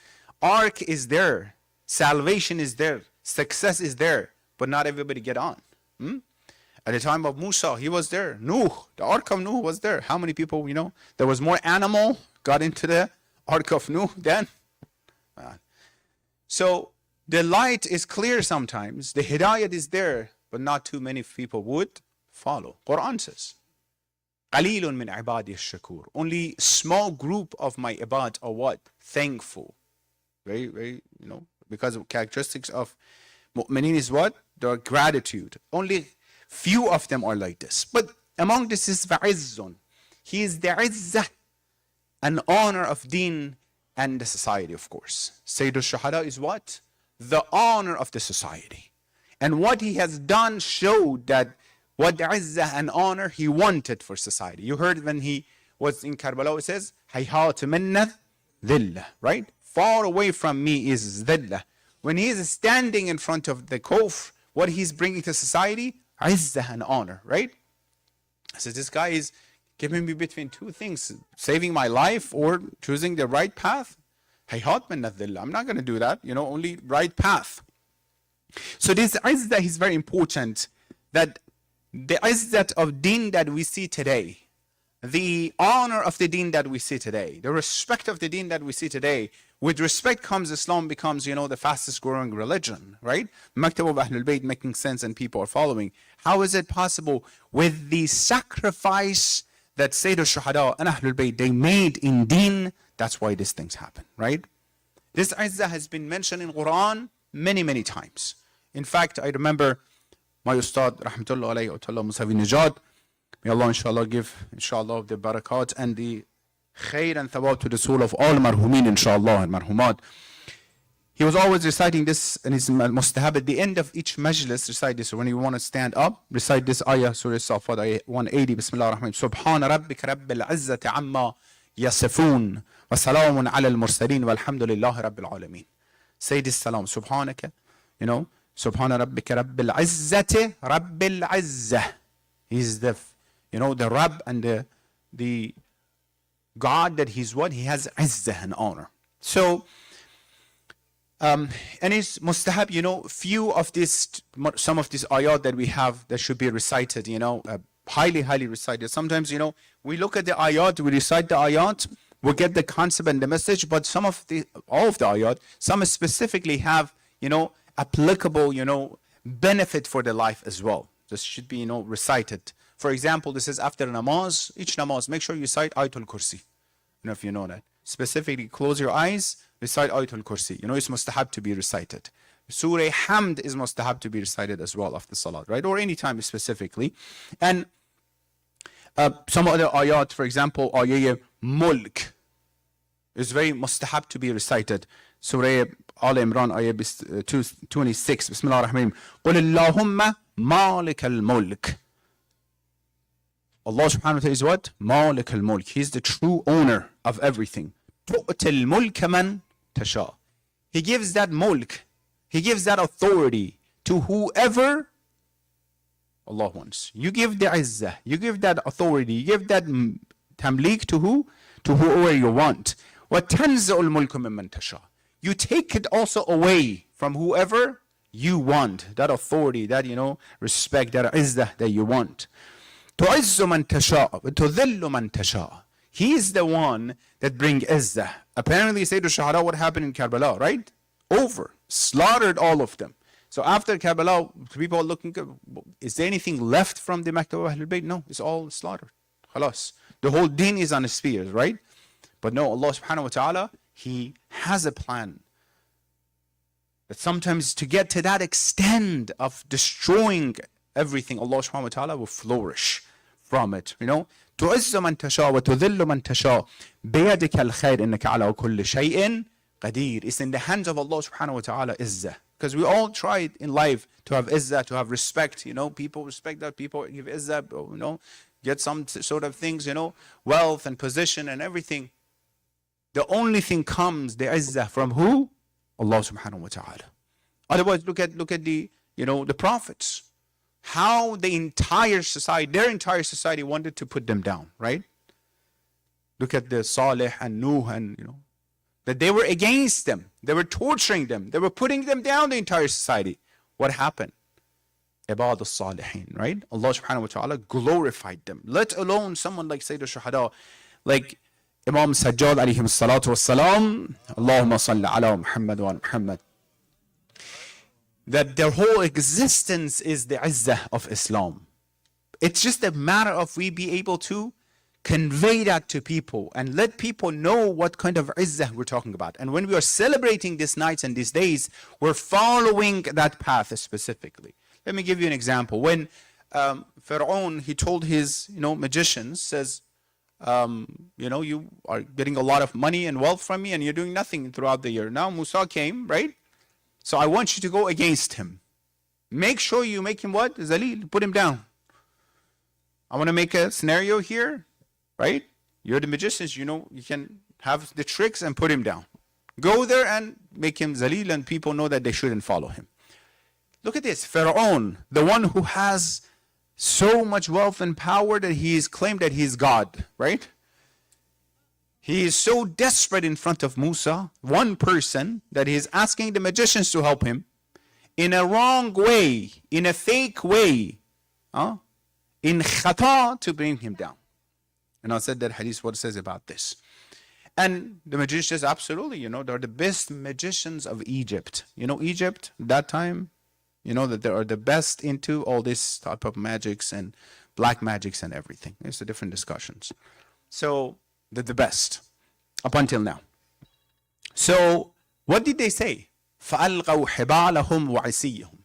Ark is there, salvation is there, success is there, but not everybody get on. At the time of Musa, he was there. Nuh, the ark of Nuh was there. How many people, there was more animal got into the ark of Nuh than? So the light is clear sometimes, the hidayat is there, but not too many people would follow. Quran says, قَلِيلٌ مِّنْ عِبَادِي الشَّكُورِ. Only small group of my ibad are what? Thankful. Very, very, because of characteristics of mu'mineen is what? Their gratitude. Only few of them are like this. But among this is fa'izzun. He is the izzah and honor of deen and the society, of course. Sayyid al-Shuhada is what? The honor of the society. And what he has done showed that what the izzah and honor he wanted for society. You heard when he was in Karbala, it says, hayhat minna dhillah, right? Far away from me is dhillah. When he is standing in front of the kufr, what he's bringing to society? Izzah and honor, right? So this guy is giving me between two things, saving my life or choosing the right path. Hayhat minna dhillah. I'm not going to do that, only right path. So this izzah is very important, that the izzat of deen that we see today, the honor of the deen that we see today, the respect of the deen that we see today, with respect comes Islam becomes, the fastest growing religion, right? Maktab of Ahlul Bayt making sense and people are following. How is it possible? With the sacrifice that Sayyid al-Shuhada and Ahlul Bayt, they made in deen, that's why these things happen, right? This izzah has been mentioned in Quran many, many times. In fact, I remember my Ustad, Rahmatullah alayhi, Utullah Musavi Najad, may Allah inshallah give, inshallah, the barakat and the khair and thawab to the soul of all marhumin, inshallah, and marhumat. He was always reciting this, and his mustahab at the end of each majlis, recite this. When you want to stand up, recite this ayah, Surah Safat, ayah 180, Bismillah ar-Rahman. Subhana rabbika rabbil izzati amma yasifun, wa salamun ala al-mursaleen, walhamdulillahi rabbil alameen. Say this salam, subhanaka, Subhana rabbika rabbil izzati rabbil izzah. He's the, the Rabb and the God that he's what? He has izzah and honor. So, and it's mustahab, few of this, some of these ayat that we have that should be recited, highly, highly recited. Sometimes, we look at the ayat, we recite the ayat, will get the concept and the message, but all of the ayat, some specifically have, applicable, benefit for the life as well. This should be, recited. For example, this is after namaz, each namaz, make sure you recite Ayatul Kursi. If you know that. Specifically, close your eyes, recite Ayatul Kursi. It's mustahab to be recited. Surah Hamd is mustahab to be recited as well after Salat, right? Or any time specifically. And some other ayat, for example, ayat Mulk is very mustahab to be recited. Surah Al-Imran, ayat 226. Bismillah ar-Rahman ar-Rahim. قُلِ اللَّهُمَّ مَالِكَ الْمُلْكِ. Allah subhanahu wa ta'ala is what? Malik al-Mulk. He is the true owner of everything. تُؤْتِ الْمُلْكَ مَنْ تَشَاءُ. He gives that mulk, He gives that authority to whoever Allah wants. You give the izzah, you give that authority, you give that tamlik to who? To whoever you want. وَتَنْزَعُ الْمُلْكَ مِمَّنْ تَشَاءُ. You take it also away from whoever you want. That authority, that, respect, that izzah that you want. تُعِزُّ مَنْ تَشَاءُ وَتُذِلُّ مَنْ تَشَاءُ. He is the one that brings izzah. Apparently, Sayyid al-Shuhada, what happened in Karbala, right? Over. Slaughtered all of them. So after Karbala, people are looking, is there anything left from the Maktab of Ahlul Bayt? No, it's all slaughtered. Khalas. The whole deen is on spears, right? But no, Allah subhanahu wa ta'ala, He has a plan. That sometimes to get to that extent of destroying everything, Allah subhanahu wa ta'ala will flourish from it. تُعِزُّ مَنْ تَشَاءُ وَتُذِلُّ مَنْ تَشَاءُ بِيَدِكَ الْخَيْرِ إِنَّكَ عَلَى كُلِّ شَيْءٍ قَدِيرٌ. It's in the hands of Allah subhanahu wa ta'ala, izzah. Because we all try in life to have izzah, to have respect. People respect that, people give izzah, get some sort of things, wealth and position and everything. The only thing comes, the izzah, from who? Allah subhanahu wa ta'ala. Otherwise, look at the, the prophets. How the entire society, their entire society wanted to put them down, right? Look at the Salih and Nuh and, that they were against them. They were torturing them. They were putting them down, the entire society. What happened? Ibad al-Salihin, right? Allah subhanahu wa ta'ala glorified them. Let alone someone like Sayyid al-Shuhada, like Imam Sajjad alayhi salatu wassalam, Allahumma salli ala Muhammad wa Muhammad. That their whole existence is the izzah of Islam. It's just a matter of we be able to convey that to people and let people know what kind of izzah we're talking about. And when we are celebrating these nights and these days, we're following that path specifically. Let me give you an example. When Pharaoh, he told his magicians, says, you are getting a lot of money and wealth from me and you're doing nothing throughout the year. Now Musa came, right? So I want you to go against him. Make sure you make him what? Zalil, put him down. I want to make a scenario here, right? You're the magicians, you can have the tricks and put him down. Go there and make him Zalil and people know that they shouldn't follow him. Look at this, Pharaoh, the one who has so much wealth and power that he is claimed that he is God, right? He is so desperate in front of Musa, one person, that he is asking the magicians to help him in a wrong way, in a fake way, in khata, to bring him down. And I said that hadith, what it says about this. And the magicians, absolutely, they're the best magicians of Egypt. Egypt, that time, that they are the best into all this type of magics and black magics and everything. It's the different discussions. So, they're the best up until now. So, what did they say? فَأَلْقَوْا حِبَالَهُمْ وَعِسِيَّهُمْ.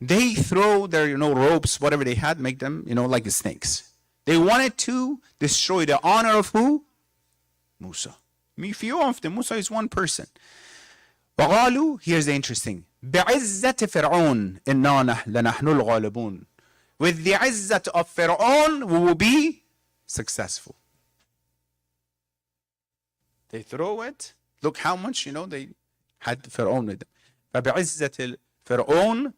They throw their, ropes, whatever they had, make them, like the snakes. They wanted to destroy the honor of who? Musa. Few of them. Musa is one person. وَقَالُوا, here's the interesting. بِعِزَّةِ فِرْعَوْنَ إِنَّا لَنَحْنُ الْغَالِبُونَ. With the izzat of Pharaoh, we will be successful. They throw it. Look how much, they had Pharaoh with them. فَبِعِزَّةِ فِرْعَوْنَ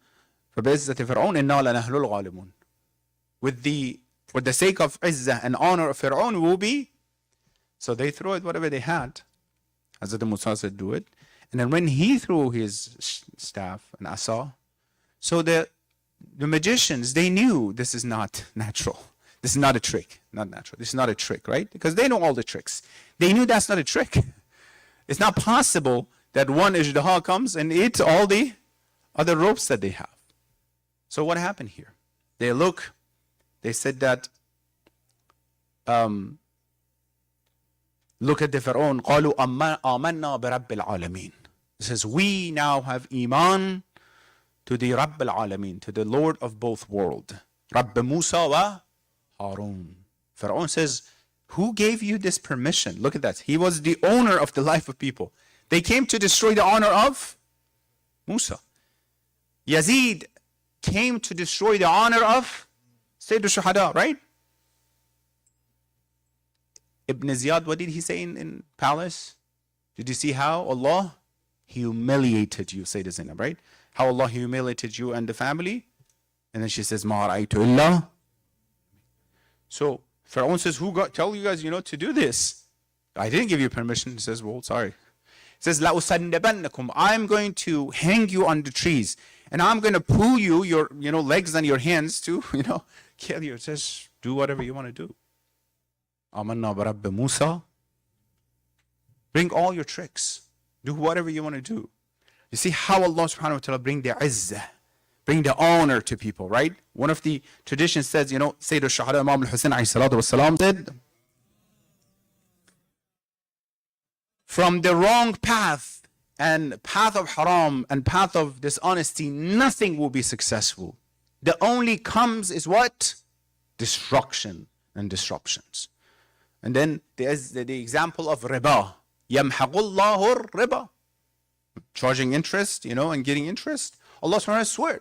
إِنَّا لَنَحْنُ الْغَالِبُونَ. For the sake of izzah and honor of Pharaoh, we will be. So they throw it, whatever they had. Hazrat Musa said, do it. And then when he threw his staff and asa, so the magicians, they knew this is not natural. This is not a trick, not natural. This is not a trick, right? Because they know all the tricks. They knew that's not a trick. It's not possible that one ijtihad comes and eats all the other ropes that they have. So what happened here? They look, they said that, look at the Pharaoh, قالوا آمنا برب العالمين. It says, we now have iman to the Rabb al-Alamin, to the Lord of both worlds. Rabb Musa wa Harun. Pharaoh says, who gave you this permission? Look at that. He was the owner of the life of people. They came to destroy the honor of Musa. Yazid came to destroy the honor of Sayyid al-Shuhada, right? Ibn Ziyad, what did he say in palace? Did you see how Allah humiliated you, Sayyid Zainab, right? How Allah humiliated you and the family. And then she says, Ma ra'aytu illa. So Pharaoh says, who tell you guys, to do this? I didn't give you permission. He says, well, sorry. He says, لَأُسَنِّبَنَّكُمْ. I'm going to hang you on the trees. And I'm going to pull you, your legs and your hands to, kill you. It says, do whatever you want to do. Amanna barabbi Musa. Bring all your tricks. Do whatever you want to do. You see how Allah subhanahu wa ta'ala bring the izzah, bring the honor to people, right? One of the traditions says, Sayyid al-Shuhada Imam al-Hussein said, from the wrong path and path of haram and path of dishonesty, nothing will be successful. The only comes is what? Destruction and disruptions. And then there's the example of riba. Yamhaqullahu riba. Charging interest, and getting interest. Allah subhanahu wa ta'ala swear.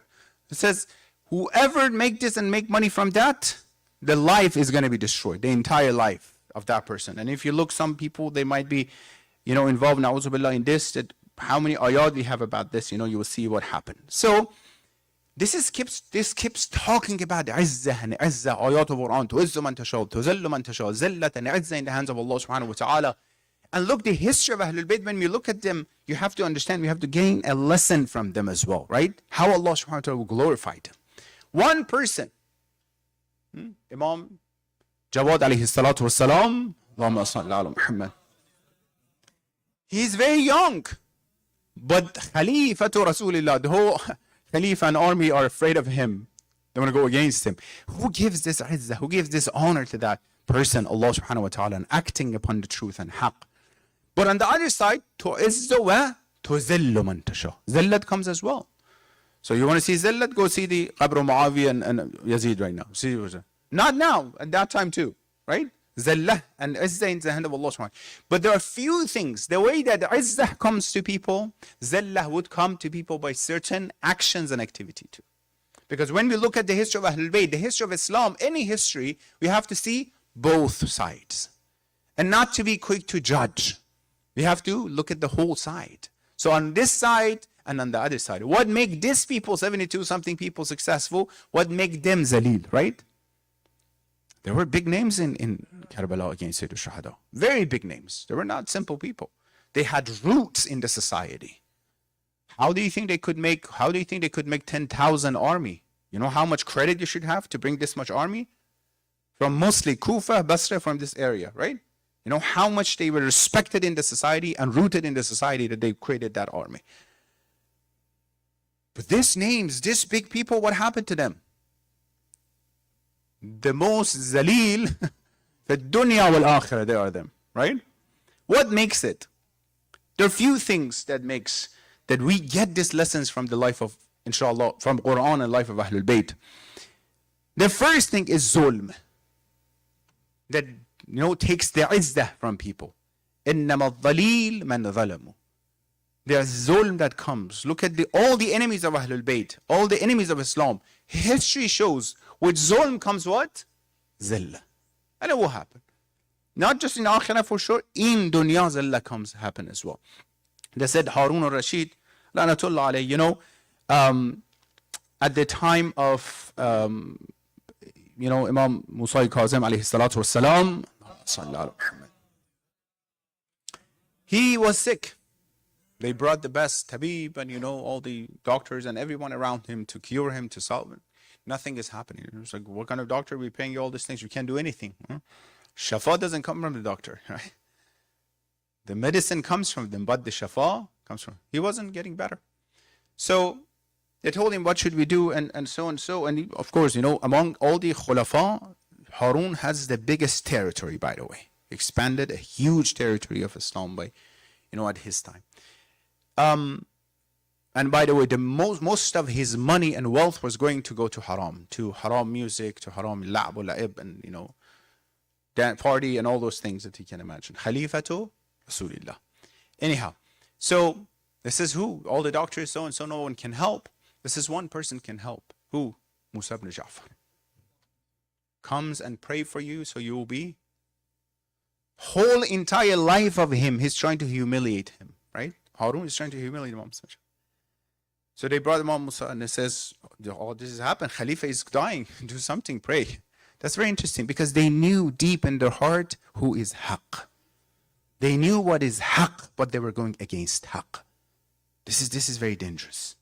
It says, whoever make this and make money from that, the life is going to be destroyed. The entire life of that person. And if you look, some people, they might be, involved, na'udhu billah, in this, that how many ayat we have about this, you will see what happened. So, this keeps talking about the izzah and izzah, ayat of Quran, tu'izzu man tashaw, tuzillu man tashaw, zillat and izzah in the hands of Allah subhanahu wa ta'ala. And look, the history of Ahlul Bayt, when we look at them, you have to understand, we have to gain a lesson from them as well, right? How Allah subhanahu wa ta'ala will glorify them. One person, Imam Jawad alayhi salatu wassalam, Allahumma salli ala Muhammad. He's very young, but Khalifatu Rasulillah, the whole Khalifa and army are afraid of him. They want to go against him. Who gives this izzah? Who gives this honor to that person? Allah subhanahu wa ta'ala, and acting upon the truth and haqq. But on the other side, tu'izzu wa tuzillu man tasha. Zillat comes as well. So you want to see zillat? Go see the Qabr Muawiyah and Yazid right now. See, not now, at that time too, right? Zillah and izzah in the hand of Allah subhanahu wa ta'ala. But there are few things. The way that izzah comes to people, zillah would come to people by certain actions and activity too. Because when we look at the history of Ahlul Bayt, the history of Islam, any history, we have to see both sides. And not to be quick to judge. We have to look at the whole side. So on this side and on the other side. What make these people, 72 something people, successful? What make them zalil, right? There were big names in Karbala against Sayyid al-Shuhada. Very big names. They were not simple people. They had roots in the society. How do you think they could make 10,000 army? You know how much credit you should have to bring this much army? From mostly Kufa, Basra, from this area, right? You know how much they were respected in the society and rooted in the society that they created that army. But these names, these big people, what happened to them? The most zalil, the dunya wal akhirah, they are them, right? What makes it? There are few things that makes that we get these lessons from the life of, inshallah, from Quran and life of Ahlul Bayt. The first thing is zulm. That takes the izzah from people. إِنَّمَا الظَّلِيلُ مَنْ ظَلَمُوا. There's zulm that comes. Look at all the enemies of Ahlul Bayt, all the enemies of Islam. History shows with zulm comes what? Zillah. And it will happen. Not just in akhirah for sure, in dunya zillah happen as well. They said Harun al-Rashid, Lanatullah alayhi, at the time of Imam Musa Kazim alayhi salatu wassalam, he was sick. They brought the best tabib and all the doctors and everyone around him to cure him, to solve it. Nothing is happening. It's like, what kind of doctor are we paying you all these things? You can't do anything. Shafa doesn't come from the doctor, right? The medicine comes from them, but the shafa comes from. He wasn't getting better. So they told him, what should we do? And so and so. And he, of course, among all the khulafa, Harun has the biggest territory, by the way. Expanded a huge territory of Islam by, at his time. And by the way, the most of his money and wealth was going to go to haram music, to haram la'b la'ib, and dance party and all those things that you can imagine. Khalifatu Rasulillah. Anyhow, so this is who? All the doctors, so and so, no one can help. This is one person can help. Who? Musa ibn Ja'far. Comes and pray for you, so you will be. Whole entire life of him, he's trying to humiliate him, right? Harun is trying to humiliate Imam Musa. So they brought Imam Musa and it says, oh, this has happened. Khalifa is dying. Do something, pray. That's very interesting because they knew deep in their heart who is haqq. They knew what is haqq, but they were going against haqq. This is very dangerous,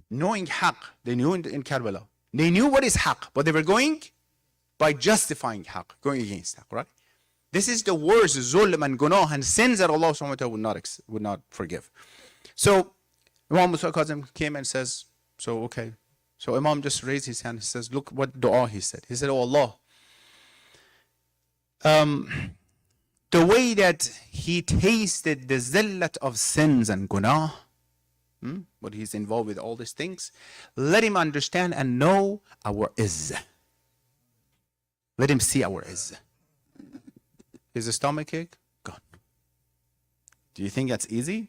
Knowing haqq, they knew in Karbala. They knew what is haqq, but they were going by justifying haqq, going against haqq, right? This is the worst zulm and gunah and sins that Allah subhanahu wa ta'ala would not forgive. So Imam Musa came and says, so okay. So Imam just raised his hand. He says, look what dua he said. He said, oh Allah, the way that he tasted the zillat of sins and gunah, but he's involved with all these things, let him understand and know our izzah. Let him see our izzah. His stomach ache, gone. Do you think that's easy?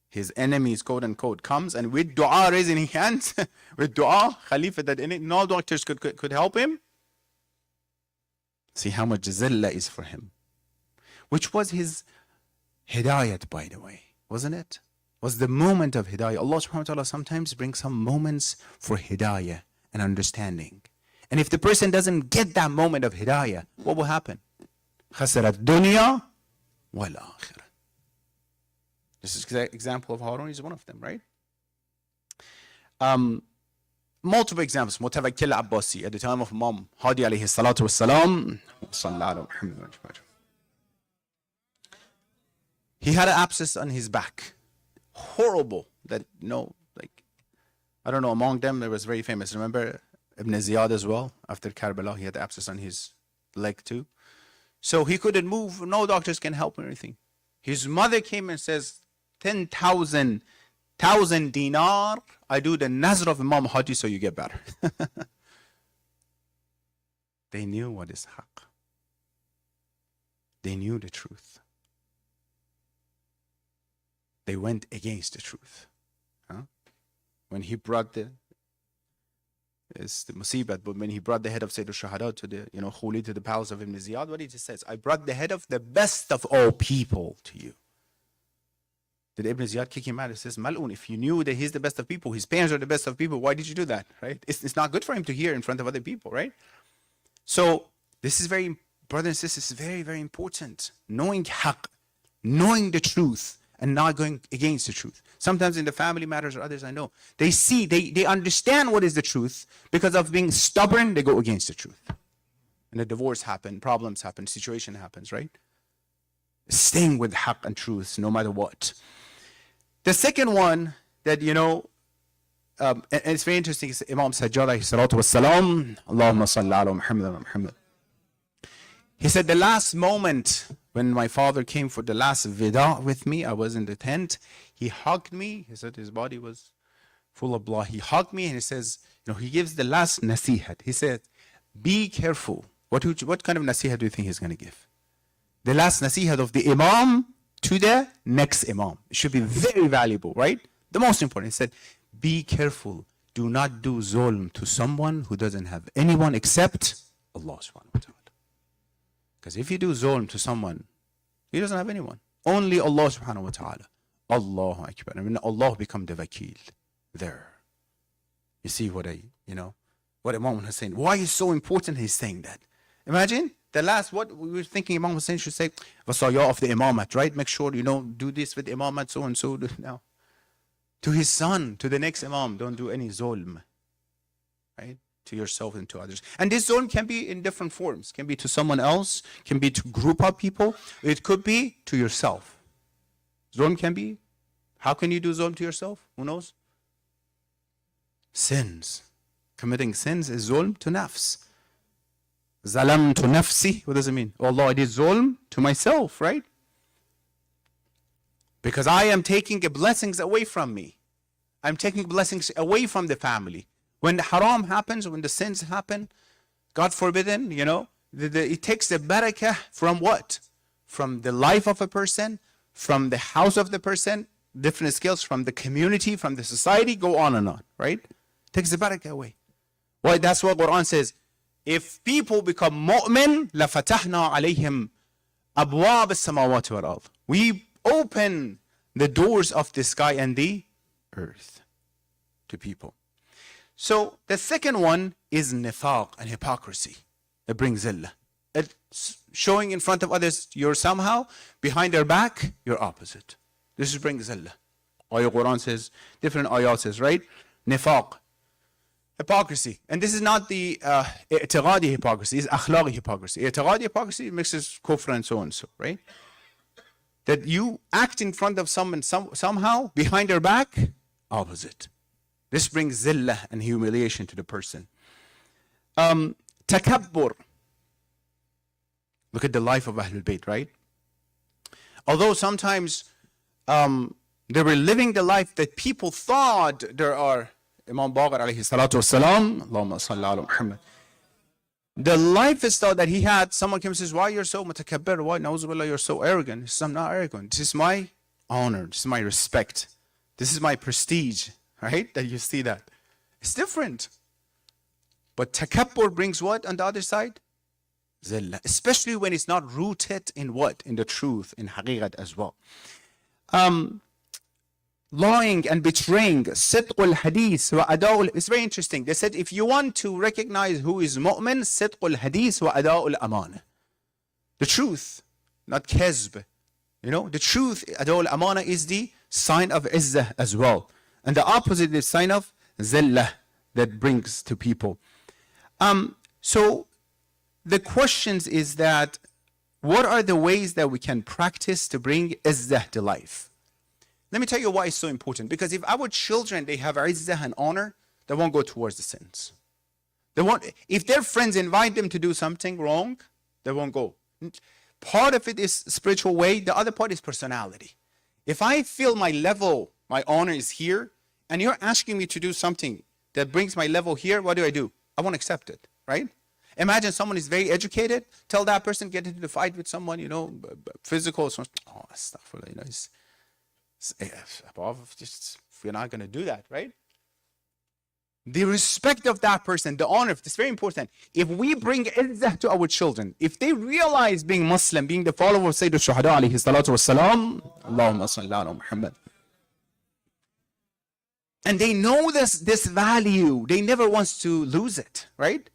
His enemies, quote unquote, comes and with dua, raising his hands, with dua, Khalifa, that no doctors could help him. See how much zillah is for him. Which was his hidayat, by the way, wasn't it? Was the moment of hidayah. Allah subhanahu wa ta'ala sometimes brings some moments for hidayah and understanding. And if the person doesn't get that moment of hidayah, what will happen? خسرت dunya wal akhirah. This is an example of Harun is one of them, right? Multiple examples. Mutawakkil Abbasi at the time of Imam Hadi alayhi salatu wassalam. He had an abscess on his back. Horrible. That, I don't know, among them it was very famous. Remember Ibn Ziyad as well? After Karbala, he had abscess on his leg too. So he couldn't move. No doctors can help him or anything. His mother came and says, 10,000 dinar, I do the nazr of Imam Hadi so you get better. They knew what is haqq. They knew the truth. They went against the truth. When he brought it's the musibat, but when he brought the head of Sayyid al-Shahada to the, Khuli, to the palace of Ibn Ziyad, what he just says, I brought the head of the best of all people to you. Did Ibn Ziyad kick him out? He says, Mal'un, if you knew that he's the best of people, his parents are the best of people, why did you do that, right? It's not good for him to hear in front of other people, right? So this is very, brothers and sisters, very, very important. Knowing haqq, knowing the truth, and not going against the truth. Sometimes in the family matters or others I know, they understand what is the truth. Because of being stubborn, they go against the truth. And a divorce happens, problems happen, situation happens, right? Staying with haqq and truth no matter what. The second one that, and it's very interesting, is Imam Sajjad alayhi salatu wassalam, Allahumma salli ala Muhammad wa Muhammad. He said, the last moment when my father came for the last vida with me, I was in the tent, he hugged me. He said his body was full of blood. He hugged me and he says, he gives the last nasihat. He said, be careful. What kind of nasihat do you think he's going to give? The last nasihat of the imam to the next imam. It should be very valuable, right? The most important. He said, be careful. Do not do zulm to someone who doesn't have anyone except Allah subhanahu wa ta'ala. Because if you do zulm to someone, he doesn't have anyone. Only Allah subhanahu wa ta'ala. Allahu Akbar. And when Allah become the wakil, there. You see what what Imam Hussein, why is so important he's saying that? Imagine, the last, what we were thinking Imam Hussein should say, wasaya of the imamat, right? Make sure, do this with imamat, so and so. Now, to his son, to the next imam, don't do any zulm. right? To yourself and to others. And this zulm can be in different forms. Can be to someone else, can be to group of people. It could be to yourself. Zulm can be, how can you do zulm to yourself? Who knows? Sins. Committing sins is zulm to nafs. Zalam to nafsi. What does it mean? Oh Allah, I did zulm to myself, right? Because I am taking blessings away from me. I'm taking blessings away from the family. When the haram happens, when the sins happen, God forbidden, you know, it takes the barakah from what? From the life of a person, from the house of the person, different skills, from the community, from the society, go on and on, right? Takes the barakah away. Why? That's what Quran says. If people become mu'min, لَفَتَحْنَا عَلَيْهِمْ أَبْوَابَ السَّمَاوَاتِ وَالْأَرْضِ. We open the doors of the sky and the earth to people. So the second one is nifaq and hypocrisy. It brings zillah. It's showing in front of others you're somehow, behind their back, you're opposite. This is bring zillah. Ayah Quran says, different ayat says, right? Nifaq. Hypocrisy. And this is not the i'tiqadi hypocrisy, it's akhlaqi hypocrisy. I'tiqadi hypocrisy mixes kufr and so and so, right? That you act in front of someone somehow, behind their back, opposite. This brings zillah and humiliation to the person. Takabbur. Look at the life of Ahlul Bayt, right? Although sometimes they were living the life that people thought there are. Imam Baqir alayhi salatu wasalam, Allahumma salli ala Muhammad. The lifestyle that he had, someone comes and says, why you're so mutakabbir? Why, na'uzubillah, you're so arrogant? He says, I'm not arrogant. This is my honor. This is my respect. This is my prestige, right? That you see that. It's different. But takabbur brings what on the other side? Zillah. Especially when it's not rooted in what? In the truth, in haqiqat as well. Lying and betraying, sidq al-hadith wa ada'ul. It's very interesting. They said if you want to recognize who is mu'min, sidq al-hadith wa ada'ul amana. The truth, not kezb. You know, the truth, ada'ul amana is the sign of izzah as well. And the opposite is sign of zillah that brings to people. So the questions is that what are the ways that we can practice to bring izzah to life? Let me tell you why it's so important. Because if our children, they have izzah and honor, they won't go towards the sins. They won't. If their friends invite them to do something wrong, they won't go. Part of it is spiritual way. The other part is personality. If I feel my level, my honor is here, and you're asking me to do something that brings my level here, what do? I won't accept it, right? Imagine someone is very educated. Tell that person, get into the fight with someone, you know, physical. So, oh, stuff, you know, just, we're not going to do that, right? The respect of that person, the honor, it's very important. If we bring izzah to our children, if they realize being Muslim, being the follower of Sayyid al-Shuhada alayhi salatu wassalam, Allahumma salli ala Muhammad, and they know this value, they never want to lose it, right?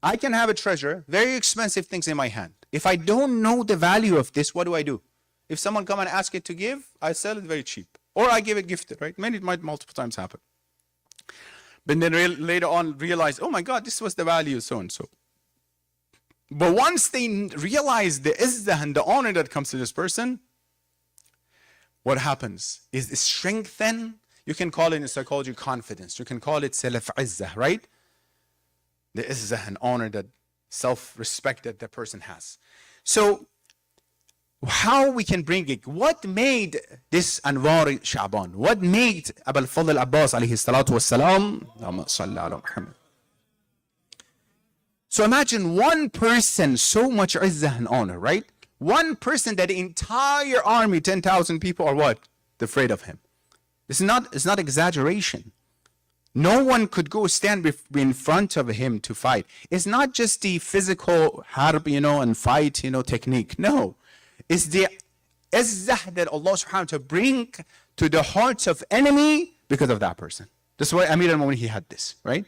I can have a treasure, very expensive things in my hand. If I don't know the value of this, what do? If someone come and ask it to give, I sell it very cheap. Or I give it gifted, right? It might multiple times happen. But then later on realize, oh my God, this was the value, so and so. But once they realize the izzah and the honor that comes to this person, what happens is it strengthen. You can call it in psychology confidence. You can call it self-izzah, right? The izzah and honor, that self-respect that the person has. So, how we can bring it? What made this Anwar-e-Sha'abaan? What made Abu al-Fadl Abbas alayhi salatu wassalam? So imagine one person, so much izzah and honor, right? One person that the entire army, 10,000 people are what? Afraid of him. It's not exaggeration. No one could go stand in front of him to fight. It's not just the physical harb, you know, and fight, you know, technique. No. It's the izzah that Allah subhanahu wa ta'ala bring to the hearts of enemy because of that person. That's why Amir al-Mu'minin, he had this, right?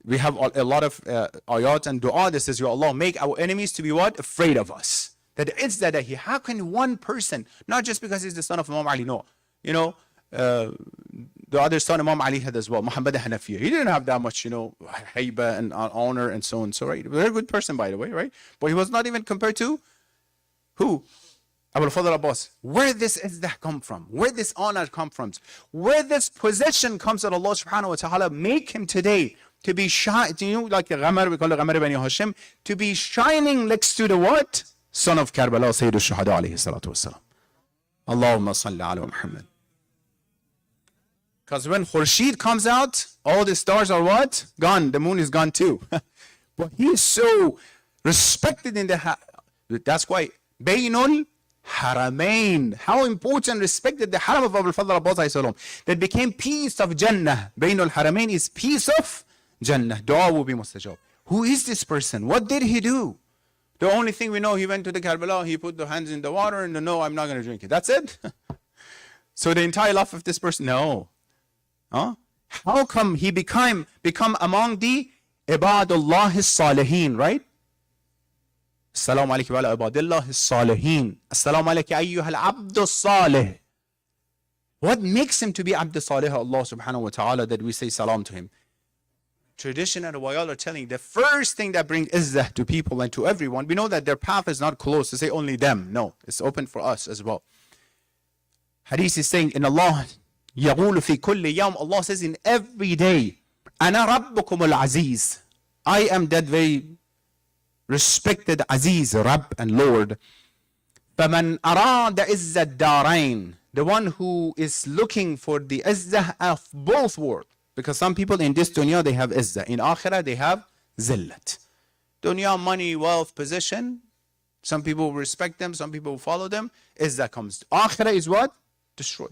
We have a lot of ayat and dua that says, Ya Allah, make our enemies to be what? Afraid of us. That it's that he, how can one person, not just because he's the son of Imam Ali, no. You know, the other son Imam Ali had as well, Muhammad Hanafiya. He didn't have that much, haiba and honor and so on. So, right? Very good person, by the way, right? But he was not even compared to who? Abu al-Fadl Abbas. Where this izzah come from? Where this honor come from? Where this position comes that Allah subhanahu wa ta'ala make him today to be like the Ghamar, we call it Ghamar Bani Hashim, to be shining next to the what? Son of Karbala, Sayyid al-Shuhada alayhi salatu wasalam. Allahumma salli ala Muhammad. Because when Khurshid comes out, all the stars are what? Gone. The moon is gone too. But he is so respected in the... That's why Bainul Haramain. How important, respected the Haram of Abu al-Fadl Abbas that became piece of Jannah. Bainul Haramain is piece of Jannah. Dua will be mustajab. Who is this person? What did he do? The only thing we know, he went to the Karbala, he put the hands in the water and no, I'm not going to drink it. That's it? So the entire life of this person? No. Huh? How come he become among the Ibadullah Salihin, right? Assalamu alaikum wa ala Ibadullah Salihin. Assalamu alaikum ayyuhal Abdus Salih. What makes him to be Abdus Salih Allah subhanahu wa ta'ala that we say salam to him? Tradition and Wayal are telling the first thing that brings izzah to people and to everyone. We know that their path is not closed to say only them. No, it's open for us as well. Hadith is saying in Allah, يقول في كل يوم, Allah says in every day, أنا ربكم العزيز. I am that very respected Aziz, Rabb and Lord. فمن أراد عز الدارين, the one who is looking for the izzah of both worlds. Because some people in this dunya, they have izzah. In akhirah, they have zillat. Dunya, money, wealth, position. Some people will respect them, some people will follow them. Izzah comes. Akhirah is what? Destroy.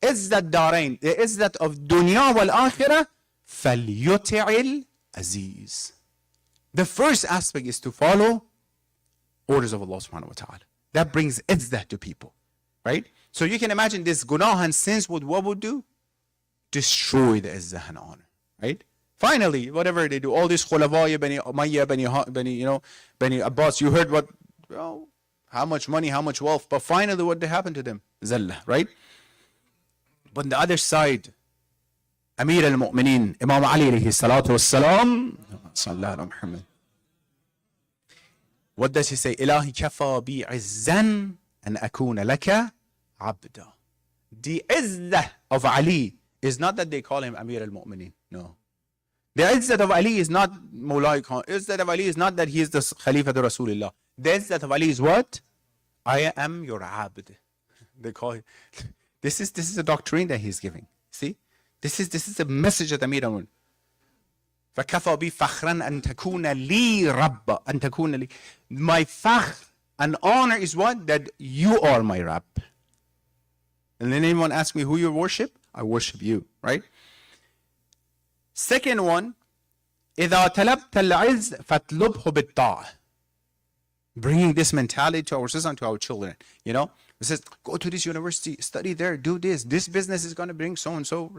Izzat darain. The izzat of dunya wal akhirah. فَلْيُطِعِ الْعَزِيزِ. The first aspect is to follow orders of Allah subhanahu wa ta'ala. That brings izzah to people. Right? So you can imagine this gunah and sins what would do? Destroy the izzah and honor. Right? Finally, whatever they do, all these khulafah, Bani Umayyah, Bani Abbas, you heard what, how much money, how much wealth, but finally what did happen to them? Zallah, right? But on the other side, Amir al-Mu'mineen, Imam Ali alayhi salatu wassalam, sallallahu Muhammad. What does he say? Ilahi kafa bi izzan an akuna laka abda. The izzah of Ali is not that they call him Amir al-Mu'mineen. No. The izzat of Ali is not Mawlai Khan. Izzat of Ali is not that he is the Khalifa of Rasulullah. The izzat of Ali is what? I am your abd. They call it. This is a doctrine that he's giving. See? This is a message that Amir al-Mu'mineen. فَكَفَى بِي فَخْرًا أَن تَكُونَ لِي رَبَّ أَن تَكُونَ لِي. My fakhr and honor is what? That you are my Rabb. And then anyone asks me who you worship? I worship you, right? Second one, إِذَا تَلَبْتَ الْعِزْ فَاتْلُبْهُ بِالطَّاعَةِ. Bringing this mentality to our system, to our children. It says, go to this university, study there, do this. This business is going to bring so and so.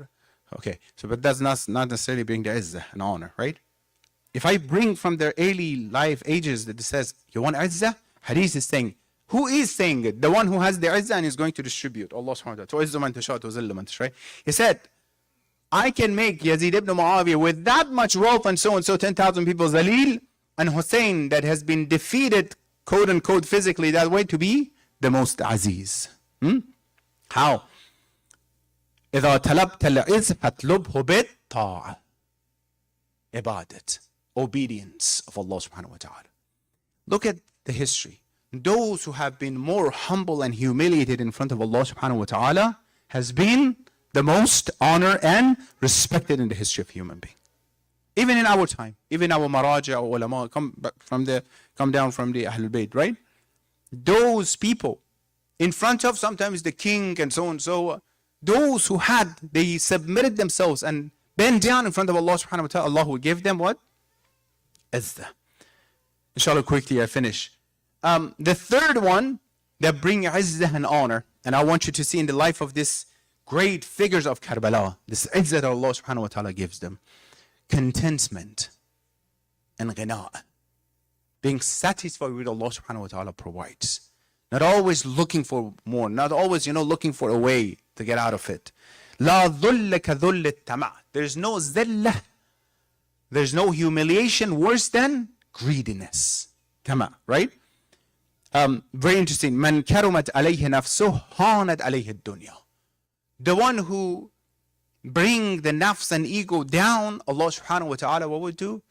Okay, so but that's not necessarily bring the izzah and honor, right? If I bring from their early life ages that it says, you want izzah? Hadith is saying, who is saying it? The one who has the izzah and is going to distribute. Allah subhanahu wa ta'ala. تُعِزُّ مَنْ تَشَاءُ وَتُذِلُّ مَنْ تَشَاءُ. He said, I can make Yazid ibn Muawiyah with that much wealth and so 10,000 people, Zalil, and Hussein that has been defeated, quote unquote, physically that way, to be the most Aziz. How? إِذَا تَلَبْتَ الْعِزْ فَاتْلُبْهُ بِالطَّاعَةِ. Ibadat, obedience of Allah subhanahu wa ta'ala. Look at the history. Those who have been more humble and humiliated in front of Allah subhanahu wa ta'ala has been the most honored and respected in the history of human being. Even in our time, even our maraja or ulama come down from the Ahlul Bayt, right? Those people in front of sometimes the king and so on, so those who they submitted themselves and bent down in front of Allah subhanahu wa ta'ala, Allah will give them what? Izzah. Inshallah, quickly I finish. The third one that bring izzah and honor, and I want you to see in the life of this great figures of Karbala, this izzah that Allah subhanahu wa ta'ala gives them. Contentment and ghina. Being satisfied with Allah subhanahu wa ta'ala provides. Not always looking for more, not always, looking for a way to get out of it. لا ذل كذل التمع. There's no zillah. There's no humiliation worse than greediness. Tama, right? Very interesting. من كرمت عليه نفسه هانت عليه الدنيا. The one who bring the nafs and ego down, Allah subhanahu wa ta'ala, what would do?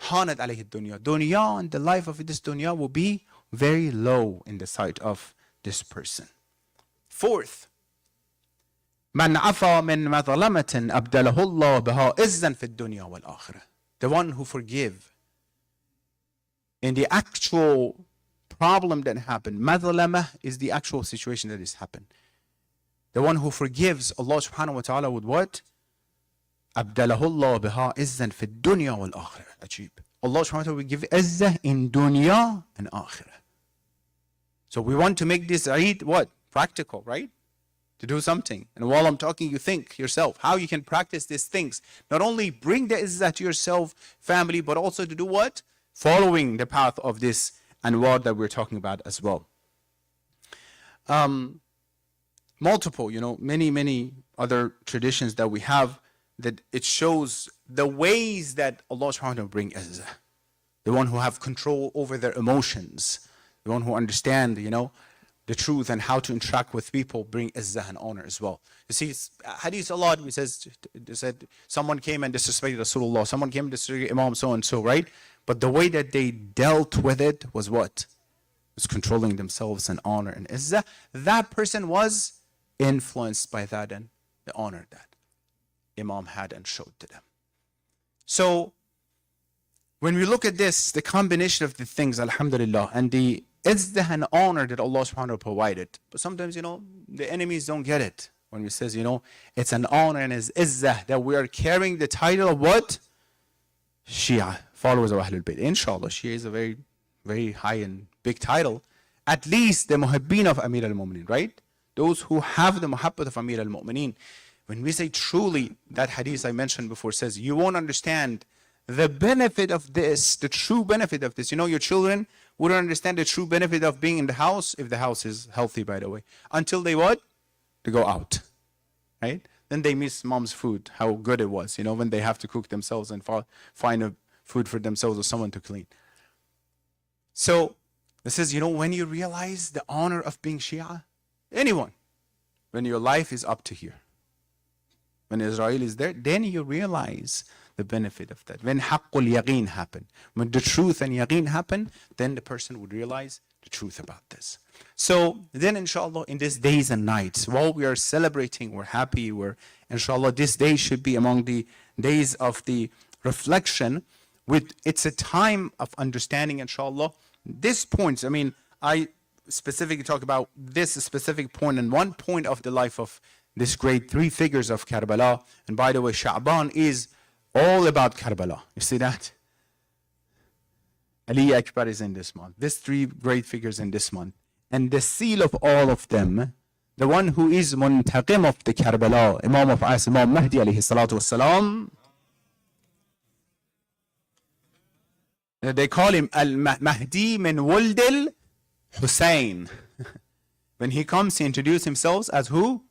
هانت عليه الدنيا. Dunya, and the life of this dunya will be very low in the sight of this person. Fourth, من عفا من مظلمة أبدله الله بها عزا في الدنيا والآخرة. The one who forgive in the actual problem that happened. Madhlama is the actual situation that has happened. The one who forgives, Allah subhanahu wa ta'ala would what? أبدله الله بها عزا في الدنيا والآخرة. Ajib. Allah subhanahu wa ta'ala will give izzah in dunya and akhirah. So we want to make this Eid what? Practical, right? To do something. And while I'm talking, you think yourself how you can practice these things. Not only bring the izzah to yourself, family, but also to do what? Following the path of this Anwar that we're talking about as well. Multiple, many other traditions that we have that it shows the ways that Allah subhanahu wa ta'ala bring izzah. The one who have control over their emotions. The one who understand, the truth and how to interact with people bring izzah and honor as well. You see, hadith a lot, it said someone came and disrespected Rasulullah, someone came and disrespected Imam so and so, right? But the way that they dealt with it was what? Was controlling themselves and honor and izzah. That person was influenced by that and the honor that Imam had and showed to them. So, when we look at this, the combination of the things, alhamdulillah, and the izzah and honor that Allah subhanahu wa ta'ala provided. But sometimes, the enemies don't get it. When we says, it's an honor and it's izzah that we are carrying the title of what? Shia, followers of Ahlul Bayt. Inshallah, Shia is a very, very high and big title. At least the muhibbeen of Amir al-Mu'mineen, right? Those who have the muhabbat of Amir al-Mu'mineen. When we say truly, that hadith I mentioned before says, you won't understand the benefit of this, the true benefit of this. Your children wouldn't understand the true benefit of being in the house, if the house is healthy, by the way, until they what? They go out, right? Then they miss mom's food, how good it was, when they have to cook themselves and find a food for themselves or someone to clean. So, this is, when you realize the honor of being Shia, anyone, when your life is up to here, when Israel is there, then you realize the benefit of that. When haqqul yaqeen happen, when the truth and yaqeen happen, then the person would realize the truth about this. So then inshallah in these days and nights, while we are celebrating, we're happy, inshallah this day should be among the days of the reflection. It's a time of understanding, inshallah. This points, I specifically talk about this specific point and one point of the life of this great three figures of Karbala. And by the way, Sha'ban is all about Karbala. You see that? Ali Akbar is in this month. These three great figures in this month. And the seal of all of them, the one who is muntaqim of the Karbala, Imam of As, Imam Mahdi alayhi salatu wassalam, they call him Al-Mahdi min Wuld al-Hussein. When he comes, he introduces himself as who?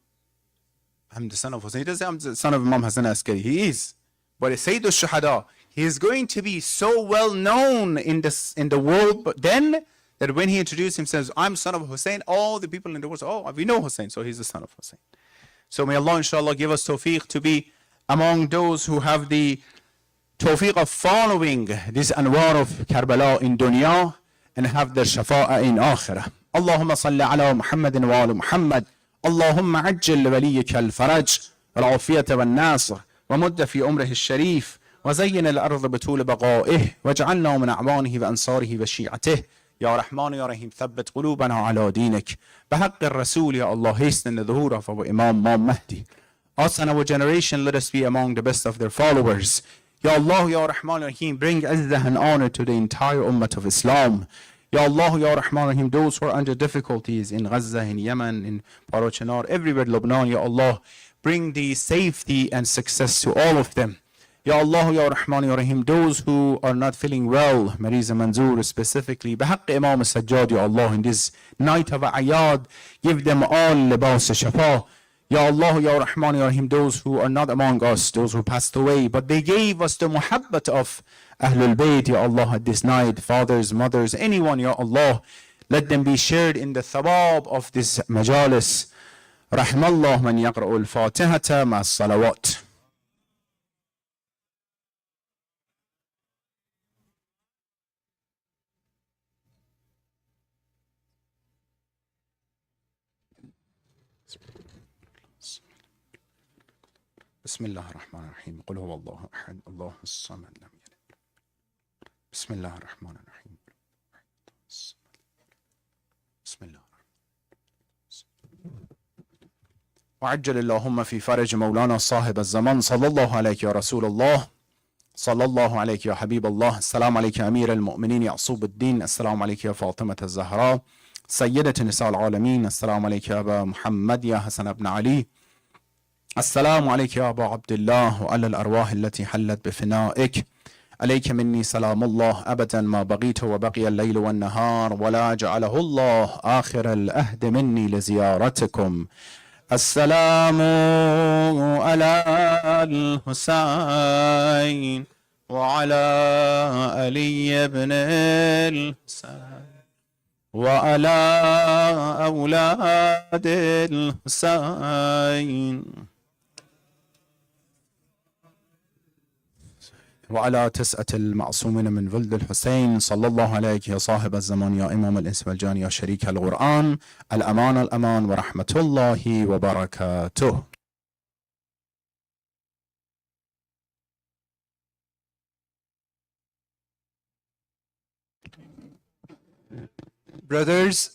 I'm the son of Hussein. He doesn't say I'm the son of Imam Hassan Askari. He is. But Sayyid al-Shuhada, he is going to be so well known in the world, but then that when he introduced himself, I'm son of Hussein, all the people in the world say, oh, we know Hussein, so he's the son of Hussein. So may Allah inshallah give us tawfiq to be among those who have the tawfiq of following this anwar of Karbala in dunya and have their shafa'a in akhirah. Allahumma salli ala Muhammadin wa ala Muhammad. اللهم عجل لوليك الفرج والعافية والناصر ومد في أمره الشريف وزين الأرض بطول بقائه واجعلنا من أعوانه وأنصاره وشيعته يا رحمن يا رحيم ثبت قلوبنا على دينك بحق الرسول يا الله hasten the Zahoor of our Imam Mahdi. Us and our generation, let us be among the best of their followers. Ya Allah, Ya Rahman, Ya Rahim, bring izzah and honor to the entire ummah of Islam. Ya Allah, Ya Rahman, Rahim, those who are under difficulties in Gaza, in Yemen, in Parachinar, everywhere, Lebanon, Ya Allah, bring the safety and success to all of them. Ya Allah, Ya Rahman, Ya Rahim, those who are not feeling well, Mariza Manzoor specifically, بحق Imam Sajjad, Ya Allah, in this night of Ayad, give them all libas shafa. Ya Allah, Ya Rahman, Ya Rahim, those who are not among us, those who passed away, but they gave us the muhabbat of Ahlul Bayt, Ya Allah, at this night, fathers, mothers, anyone, Ya Allah, let them be shared in the thawab of this majalis. Rahmallah man yaqra'u al-Fatihata ma salawat. بسم الله الرحمن الرحيم قل هو الله أحد الله الصمد لم يلد. بسم الله الرحمن الرحيم. بسم الله. وعجل اللهم في فرج مولانا صاحب الزمان صلى الله عليك يا رسول الله صلى الله عليك يا حبيب الله. السلام عليك يا أمير المؤمنين يعصوب الدين. السلام عليك يا فاطمة الزهراء سيدة نساء العالمين. السلام عليك يا أبا محمد يا حسن بن علي. السلام عليك يا أبا عبد الله وعلى الأرواح التي حلت بفنائك. عليك مني سلام الله أبدا ما بقيت وبقي الليل والنهار ولا جعله الله آخر الأهد مني لزيارتكم. السلام على الحسين وعلى علي بن الحسين وعلى أولاد الحسين وعلى 9 المعصومين من ولد الحسين. صلى الله عليك يا صاحب الزمان يا إمام الإنس والجان يا شريك القرآن. الأمان الأمان ورحمة الله وبركاته. Brothers,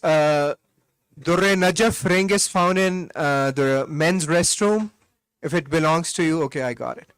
Durre Najaf ring is found in the men's restroom. If it belongs to you, okay, I got it.